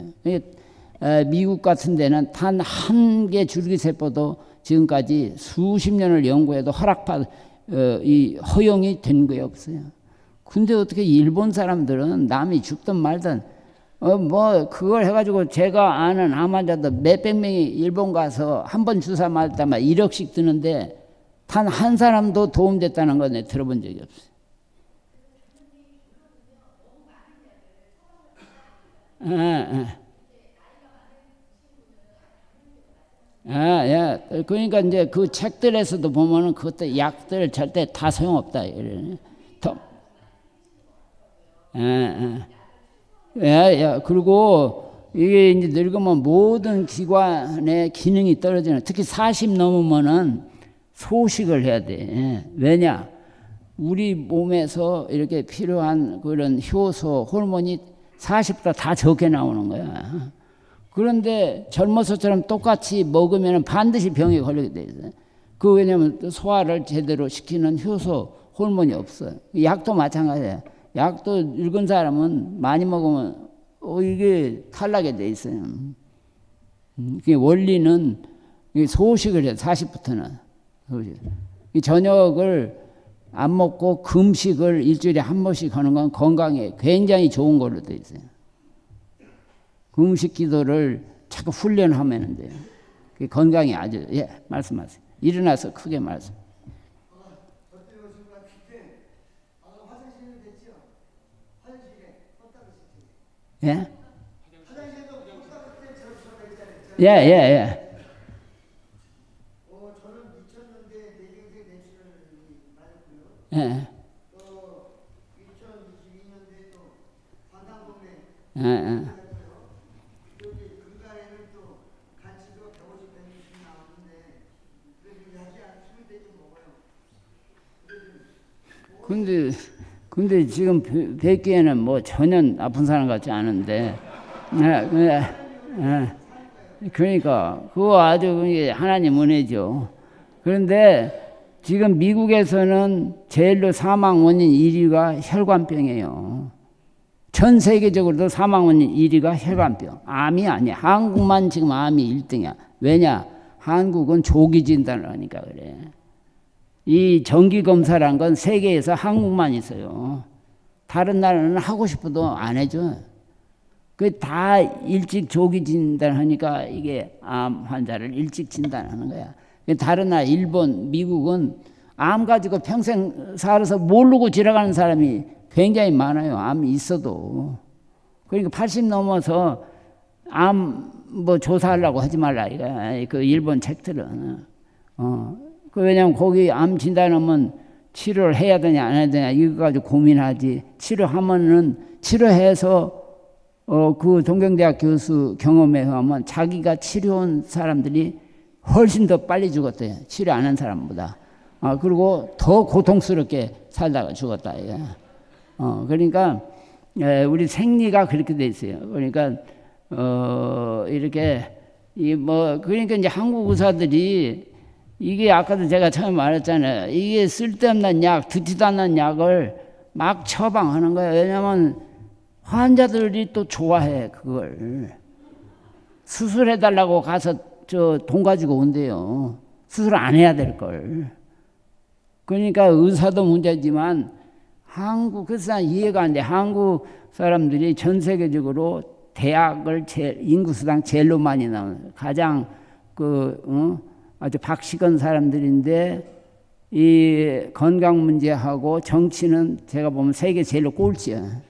미국 같은 데는 단 한 개 줄기세포도 지금까지 수십 년을 연구해도 이 허용이 된 게 없어요. 근데 어떻게 일본 사람들은 남이 죽든 말든 뭐 그걸 해가지고 제가 아는 암 환자도 몇백 명이 일본 가서 한 번 주사 맞을 때마다 1억씩 드는데 단 한 사람도 도움됐다는 건 내가 들어본 적이 없어요. 그러니까 이제 그 책들에서도 보면은 그것도 약들 절대 다 소용없다. 그리고 이게 이제 늙으면 모든 기관의 기능이 떨어지는, 특히 40 넘으면은 소식을 해야 돼. 왜냐? 우리 몸에서 이렇게 필요한 그런 효소, 호르몬이 40보다 다 적게 나오는 거야. 그런데 젊어서처럼 똑같이 먹으면 반드시 병에 걸리게 돼 있어요. 왜냐면 소화를 제대로 시키는 효소, 호르몬이 없어요. 약도 마찬가지예요. 약도 늙은 사람은 많이 먹으면 이게 탈나게 돼 있어요. 그 원리는 소식을 해요. 40부터는. 저녁을 안 먹고 금식을 일주일에 한 번씩 하는 건 건강에 굉장히 좋은 걸로 돼 있어요. 금식 기도를 자꾸 훈련하면 돼요. 그게 건강에 아주 말씀하세요. 일어나서 크게 말씀. 예? 예. 예. 근데 지금 뵙기에는 뭐 전혀 아픈 사람 같지 않은데, 그러니까 그거 아주 하나님 은혜죠. 그런데 지금 미국에서는 제일로 사망 원인 1위가 혈관병이에요. 전 세계적으로도 사망 원인 1위가 혈관병. 암이 아니야. 한국만 지금 암이 1등이야. 왜냐? 한국은 조기 진단을 하니까 그래. 이 정기 검사란 건 세계에서 한국만 있어요. 다른 나라는 하고 싶어도 안 해줘. 그 다 일찍 조기 진단하니까 이게 암 환자를 일찍 진단하는 거야. 다른 나라 일본, 미국은 암 가지고 평생 살아서 모르고 지나가는 사람이 굉장히 많아요. 암이 있어도. 그러니까 80 넘어서 암 뭐 조사하려고 하지 말라 이거야. 그 일본 책들은. 왜냐면 거기 암 진단하면 치료를 해야 되냐 안 해야 되냐 이거 가지고 고민하지. 치료해서 그 동경대학 교수 경험에 의하면 자기가 치료한 사람들이 훨씬 더 빨리 죽었대요. 치료 안 한 사람보다. 그리고 더 고통스럽게 살다가 죽었다. 그러니까 우리 생리가 그렇게 돼 있어요. 그러니까 이렇게 그러니까 이제 한국 의사들이 이게 아까도 제가 처음에 말했잖아요. 이게 쓸데없는 약, 듣지도 않는 약을 막 처방하는 거예요. 왜냐하면 환자들이 또 좋아해 그걸. 수술해달라고 가서 돈 가지고 온대요. 수술 안 해야 될 걸. 그러니까 의사도 문제지만 그래서 이해가 안 돼. 한국 사람들이 전 세계적으로 대학을 인구수당 제일로 많이 나오는 가장 아주 박식한 사람들인데 이 건강 문제하고 정치는 제가 보면 세계 제일로 꼴찌야.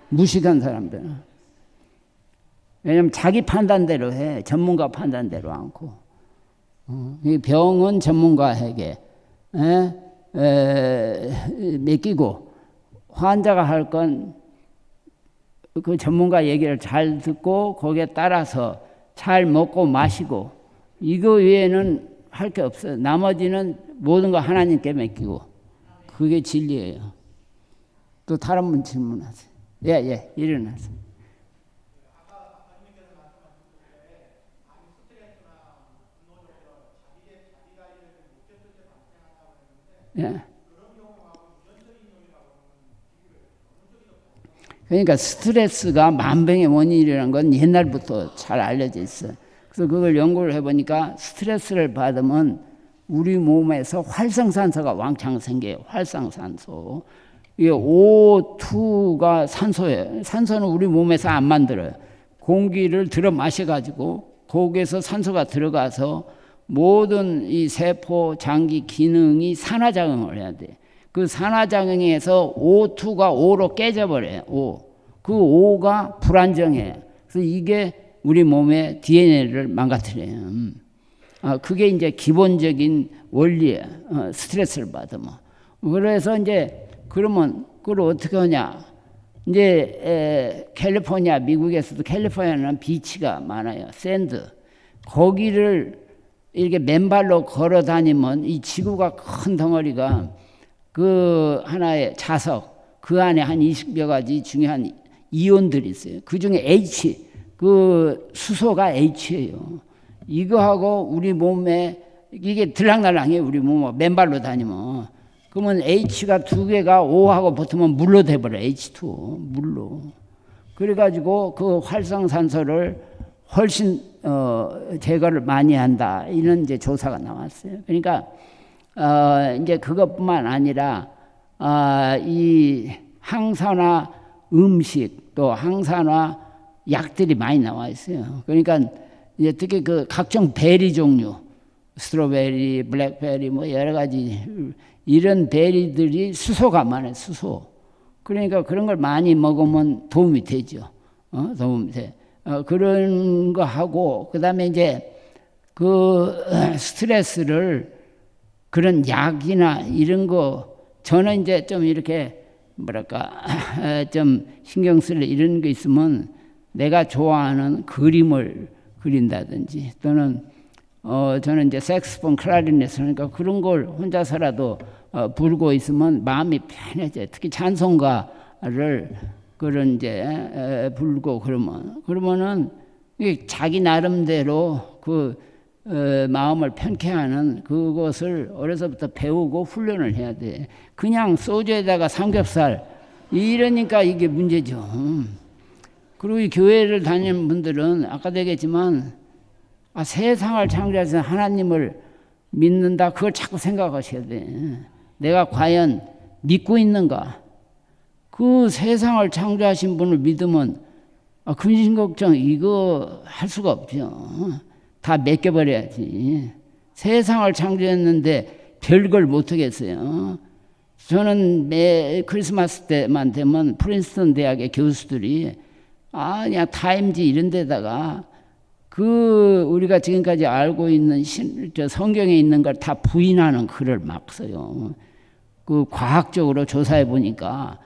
무식한 사람들. 왜냐하면 자기 판단대로 해. 전문가 판단대로 않고. 이 병은 전문가에게 맡기고 환자가 할 건 그 전문가 얘기를 잘 듣고 거기에 따라서 잘 먹고 마시고 이거 외에는 할 게 없어요. 나머지는 모든 거 하나님께 맡기고 그게 진리예요. 또 다른 분 질문하세요. 예, 일어나세요. 예. 그러니까 스트레스가 만병의 원인이라는 건 옛날부터 잘 알려져 있어요. 그래서 그걸 연구를 해보니까 스트레스를 받으면 우리 몸에서 활성산소가 왕창 생겨요. 활성산소. 이게 O2가 산소예요. 산소는 우리 몸에서 안 만들어요. 공기를 들어 마셔가지고 거기에서 산소가 들어가서 모든 이 세포, 장기 기능이 산화작용을 해야 돼. 그 산화작용에서 O2가 O로 깨져버려요. 그 O가 불안정해요. 그래서 이게 우리 몸의 DNA를 망가뜨려요. 그게 이제 기본적인 원리예요. 스트레스를 받으면. 그래서 이제 그러면 그걸 어떻게 하냐? 이제 캘리포니아, 미국에서도 캘리포니아는 비치가 많아요. 샌드. 거기를 이렇게 맨발로 걸어 다니면 이 지구가 큰 덩어리가 그 하나의 자석, 그 안에 한 20여 가지 중요한 이온들이 있어요. 그 중에 H, 그 수소가 H예요. 이거하고 우리 몸에 이게 들락날락해요. 우리 몸에 맨발로 다니면. 그러면 H가 두 개가 O하고 붙으면 물로 돼버려. H2 물로. 그래가지고 그 활성산소를 훨씬 제거를 많이 한다. 이런 이제 조사가 나왔어요. 그러니까 이제 그것뿐만 아니라 이 항산화 음식 또 항산화 약들이 많이 나와 있어요. 그러니까 이제 특히 그 각종 베리 종류, 스트로베리, 블랙베리 뭐 여러 가지 이런 베리들이 수소가 많아요. 수소. 그러니까 그런 걸 많이 먹으면 도움이 되죠. 도움이 돼. 그런 거 하고 그다음에 이제 그 스트레스를 그런 약이나 이런 거 저는 이제 좀 이렇게 뭐랄까 좀 신경 쓸 이런 게 있으면 내가 좋아하는 그림을 그린다든지 또는 저는 이제 색스폰 클라리넷 그러니까 그런 걸 혼자서라도 부르고 있으면 마음이 편해져요. 특히 찬송가를 그런 이제 부르고 그러면은 자기 나름대로 그 마음을 편케 하는 그것을 어려서부터 배우고 훈련을 해야 돼. 그냥 소주에다가 삼겹살 이러니까 이게 문제죠. 그리고 이 교회를 다니는 분들은 아까도 얘기했지만 세상을 창조하신 하나님을 믿는다 그걸 자꾸 생각하셔야 돼. 내가 과연 믿고 있는가? 그 세상을 창조하신 분을 믿으면 근심 걱정 이거 할 수가 없죠. 다 맡겨버려야지. 세상을 창조했는데 별걸 못하겠어요. 저는 매 크리스마스 때만 되면 프린스턴 대학의 교수들이 그냥 타임지 이런 데다가 그 우리가 지금까지 알고 있는 저 성경에 있는 걸 다 부인하는 글을 막 써요. 그 과학적으로 조사해 보니까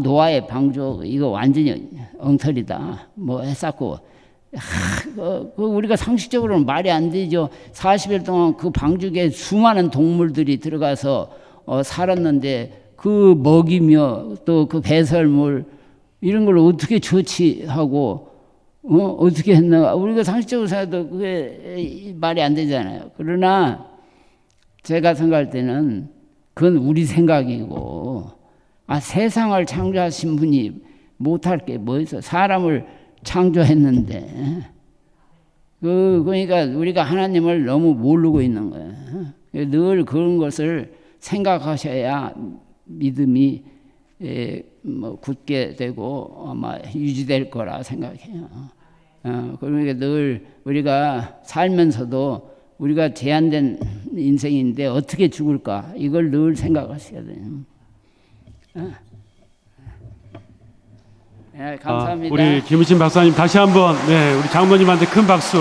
노아의 방주 이거 완전히 엉터리다. 뭐 했었고 그 우리가 상식적으로는 말이 안 되죠. 40일 동안 그 방죽에 수많은 동물들이 들어가서 살았는데 그 먹이며 또 그 배설물 이런 걸 어떻게 조치하고 어떻게 했나 우리가 상식적으로 생각해도 그게 말이 안 되잖아요. 그러나 제가 생각할 때는 그건 우리 생각이고 세상을 창조하신 분이 못할 게 뭐 있어. 사람을 창조했는데 그러니까 우리가 하나님을 너무 모르고 있는 거예요. 늘 그런 것을 생각하셔야 믿음이 뭐 굳게 되고 아마 유지될 거라 생각해요. 그러니까 늘 우리가 살면서도 우리가 제한된 인생인데 어떻게 죽을까 이걸 늘 생각하셔야 돼요. 네, 감사합니다. 우리 김우신 박사님 다시 한번 우리 장모님한테 큰 박수.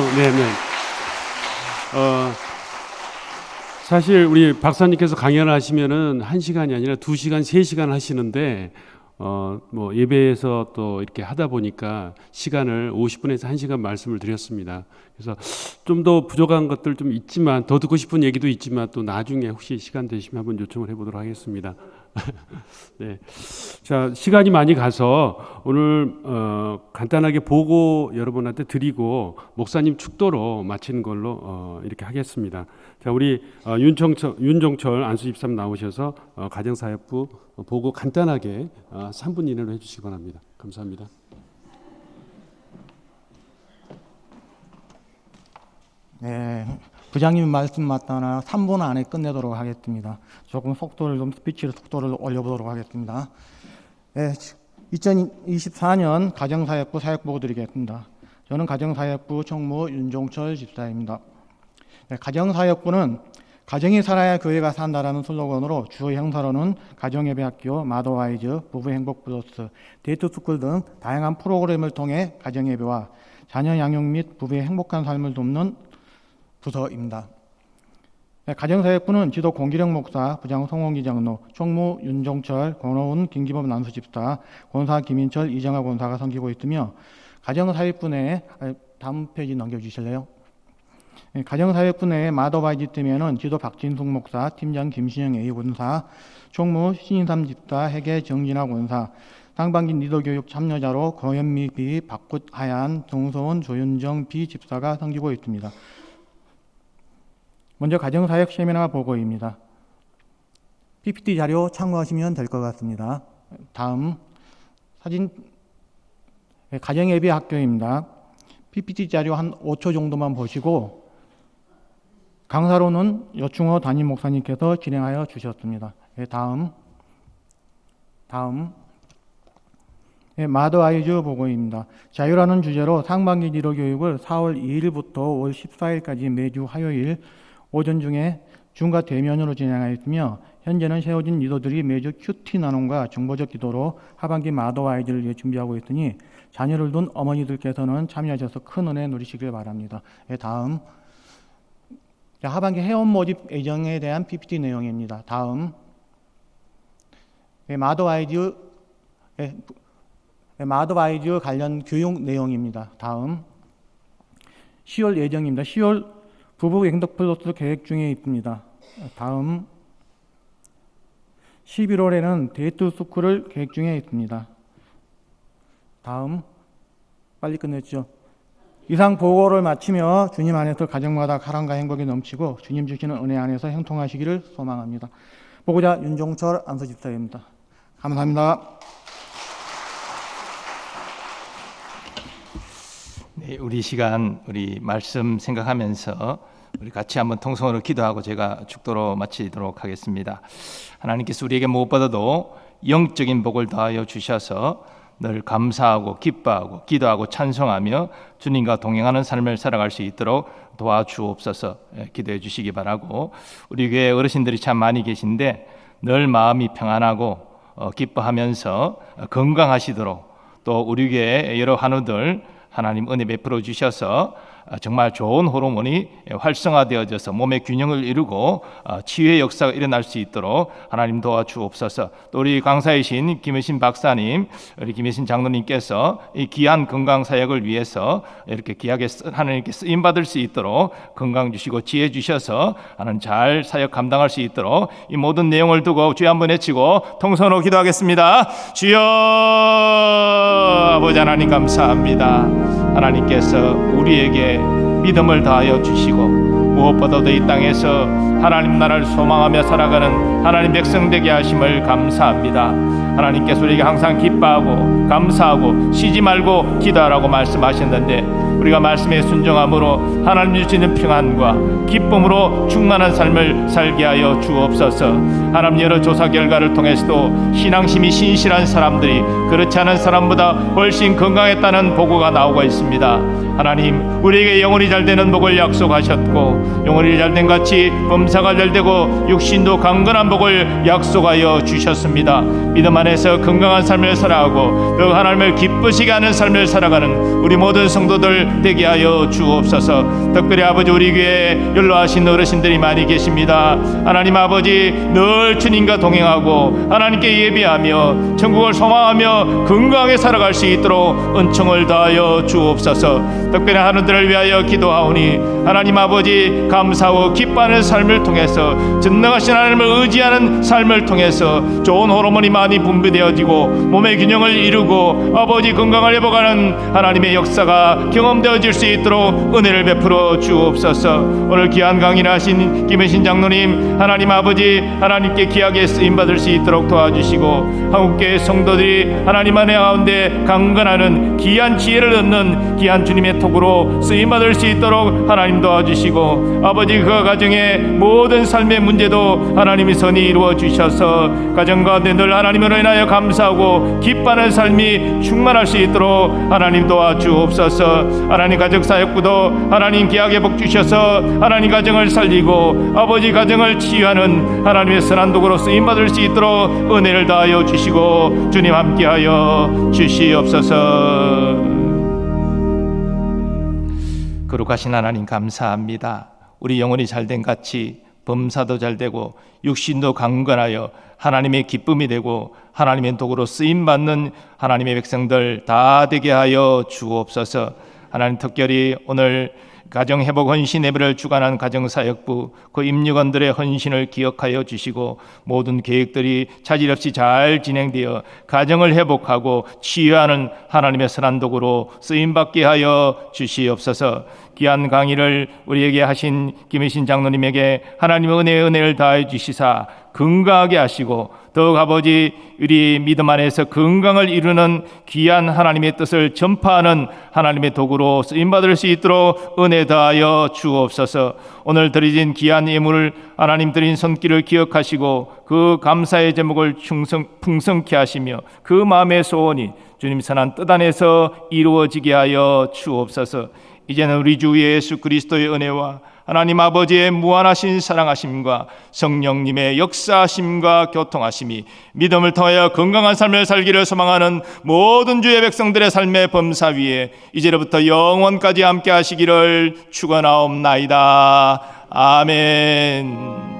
사실 우리 박사님께서 강연을 하시면은 1시간이 아니라 2시간, 3시간 하시는데 뭐 예배에서 또 이렇게 하다 보니까 시간을 50분에서 1시간 말씀을 드렸습니다. 그래서 좀 더 부족한 것들 좀 있지만 더 듣고 싶은 얘기도 있지만 또 나중에 혹시 시간 되시면 한번 요청을 해보도록 하겠습니다. 네, 자 시간이 많이 가서 오늘 간단하게 보고 여러분한테 드리고 목사님 축도로 마치는 걸로 이렇게 하겠습니다. 자 우리 윤종철 안수집사님 나오셔서 가정사역부 보고 간단하게 3분 이내로 해주시기 바랍니다. 감사합니다. 네, 부장님 말씀 맞다나 3분 안에 끝내도록 하겠습니다. 조금 스피치의 속도를 올려보도록 하겠습니다. 네, 2024년 가정사역부 사역보고 드리겠습니다. 저는 가정사역부 총무 윤종철 집사입니다. 네, 가정사역부는 가정이 살아야 교회가 산다라는 슬로건으로 주요 행사로는 가정예배학교, 마더와이즈, 부부행복플러스, 데이트스쿨 등 다양한 프로그램을 통해 가정예배와 자녀 양육 및 부부의 행복한 삶을 돕는 부서입니다. 가정사역부는 지도 공기령 목사, 부장 송원기 장로, 총무 윤종철, 권호운 김기범 남수집사, 권사 김인철, 이정아 권사가 섬기고 있으며 가정사역부 내에 다음 페이지 넘겨주실래요? 가정사역부 내에 마더바이지 팀에는 지도 박진숙 목사, 팀장 김신영 A 권사, 총무 신인삼 집사, 회계 정진아 권사, 상반기 리더교육 참여자로 거현미 B, 박굿 하얀, 정소원, 조윤정 B 집사가 섬기고 있습니다. 먼저 가정사역 세미나 보고입니다. PPT 자료 참고하시면 될 것 같습니다. 다음 사진 가정예배 학교입니다. PPT 자료 한 5초 정도만 보시고 강사로는 여충호 담임 목사님께서 진행하여 주셨습니다. 다음 마더아이즈 보고입니다. 자유라는 주제로 상반기 기도 교육을 4월 2일부터 5월 14일까지 매주 화요일 오전 중에 줌과 대면으로 진행하였으며 현재는 세워진 리더들이 매주 큐티 나눔과 정보적 기도로 하반기 마더아이즈를 위해 준비하고 있으니 자녀를 둔 어머니들께서는 참여하셔서 큰 은혜 누리시길 바랍니다. 다음 하반기 회원 모집 예정에 대한 PPT 내용입니다. 다음 마더아이즈 관련 교육 내용입니다. 다음 10월 예정입니다. 10월 부부 행복 플러스 계획 중에 있습니다. 다음 11월에는 데이트 스쿨을 계획 중에 있습니다. 다음 빨리 끝냈죠. 이상 보고를 마치며 주님 안에서 가정마다 사랑과 행복이 넘치고 주님 주시는 은혜 안에서 형통하시기를 소망합니다. 보고자 윤종철 안수집사입니다. 감사합니다. 네, 우리 시간 우리 말씀 생각하면서 우리 같이 한번 통성으로 기도하고 제가 축도로 마치도록 하겠습니다. 하나님께서 우리에게 무엇보다도 영적인 복을 더하여 주셔서 늘 감사하고 기뻐하고 기도하고 찬송하며 주님과 동행하는 삶을 살아갈 수 있도록 도와주옵소서. 기도해 주시기 바라고, 우리 교회 어르신들이 참 많이 계신데 늘 마음이 평안하고 기뻐하면서 건강하시도록, 또 우리 교회 여러 환우들 하나님 은혜 베풀어 주셔서 정말 좋은 호르몬이 활성화되어져서 몸의 균형을 이루고 치유의 역사가 일어날 수 있도록 하나님 도와주옵소서. 또 우리 강사이신 김혜신 박사님, 우리 김혜신 장로님께서 이 귀한 건강 사역을 위해서 이렇게 귀하게 하나님께 쓰임 받을 수 있도록 건강 주시고 지혜 주셔서 하나님 잘 사역 감당할 수 있도록 이 모든 내용을 두고 주여 한번 외치고 통성으로 기도하겠습니다. 주여 아버지 하나님 감사합니다. 하나님께서 우리에게 믿음을 다하여 주시고 무엇보다도 이 땅에서 하나님 나라를 소망하며 살아가는 하나님 백성 되게 하심을 감사합니다. 하나님께서 우리에게 항상 기뻐하고 감사하고 쉬지 말고 기도하라고 말씀하셨는데 우리가 말씀에 순종함으로 하나님 주시는 평안과 기쁨으로 충만한 삶을 살게 하여 주옵소서. 하나님 여러 조사 결과를 통해서도 신앙심이 신실한 사람들이 그렇지 않은 사람보다 훨씬 건강했다는 보고가 나오고 있습니다. 하나님 우리에게 영혼이 잘되는 복을 약속하셨고 영혼이 잘된 같이 범사가 잘되고 육신도 강건한 복을 약속하여 주셨습니다. 믿음 안에서 건강한 삶을 살아가고 또 하나님을 기쁘시게 하는 삶을 살아가는 우리 모든 성도들 되게 하여 주옵소서. 특별히 아버지 우리 교회에 연로하신 어르신들이 많이 계십니다. 하나님 아버지 늘 주님과 동행하고 하나님께 예배하며 천국을 소망하며 건강하게 살아갈 수 있도록 은총을 다하여 주옵소서. 특별히 하늘들을 위하여 기도하오니 하나님 아버지 감사하고 기뻐하는 삶을 통해서 전능하신 하나님을 의지하는 삶을 통해서 좋은 호르몬이 많이 분비되어지고 몸의 균형을 이루고 아버지 건강을 회복하는 하나님의 역사가 경험되어질 수 있도록 은혜를 베풀어 주옵소서. 오늘 귀한 강의를 하신 김혜신 장로님 하나님 아버지 하나님께 귀하게 쓰임받을 수 있도록 도와주시고 한국교회 성도들이 하나님 안에 가운데 강건하는 귀한 지혜를 얻는 귀한 주님의 톡으로 쓰임받을 수 있도록 하나님 도와주시고 아버지 그 가정의 모든 삶의 문제도 하나님이 선히 이루어 주셔서 가정 가운데 늘 하나님으로 인하여 감사하고 기뻐하는 삶이 충만할 수 있도록 하나님 도와주옵소서. 하나님 가정 사역부도 하나님 귀하게 복 주셔서 하나님 가정을 살리고 아버지 가정을 치유하는 하나님의 선한 도구로 쓰임받을 수 있도록 은혜를 다하여 주시고 주님 함께하여 주시옵소서. 거룩하신 하나님 감사합니다. 우리 영혼이 잘된 같이 범사도 잘되고 육신도 강건하여 하나님의 기쁨이 되고 하나님의 도구로 쓰임받는 하나님의 백성들 다 되게 하여 주옵소서. 하나님 특별히 오늘 가정회복 헌신 예배를 주관한 가정사역부 그 임직원들의 헌신을 기억하여 주시고 모든 계획들이 차질 없이 잘 진행되어 가정을 회복하고 치유하는 하나님의 선한 도구로 쓰임받게 하여 주시옵소서. 귀한 강의를 우리에게 하신 김혜신 장로님에게 하나님의 은혜를 다해 주시사 건강하게 하시고 더욱 아버지 우리 믿음 안에서 건강을 이루는 귀한 하나님의 뜻을 전파하는 하나님의 도구로 쓰임받을 수 있도록 은혜 다하여 주옵소서. 오늘 드려진 귀한 예물을 하나님 드린 손길을 기억하시고 그 감사의 제목을 풍성케 하시며 그 마음의 소원이 주님 선한 뜻 안에서 이루어지게 하여 주옵소서. 이제는 우리 주 예수 그리스도의 은혜와 하나님 아버지의 무한하신 사랑하심과 성령님의 역사하심과 교통하심이 믿음을 통하여 건강한 삶을 살기를 소망하는 모든 주의 백성들의 삶의 범사 위에 이제로부터 영원까지 함께 하시기를 축원하옵나이다. 아멘.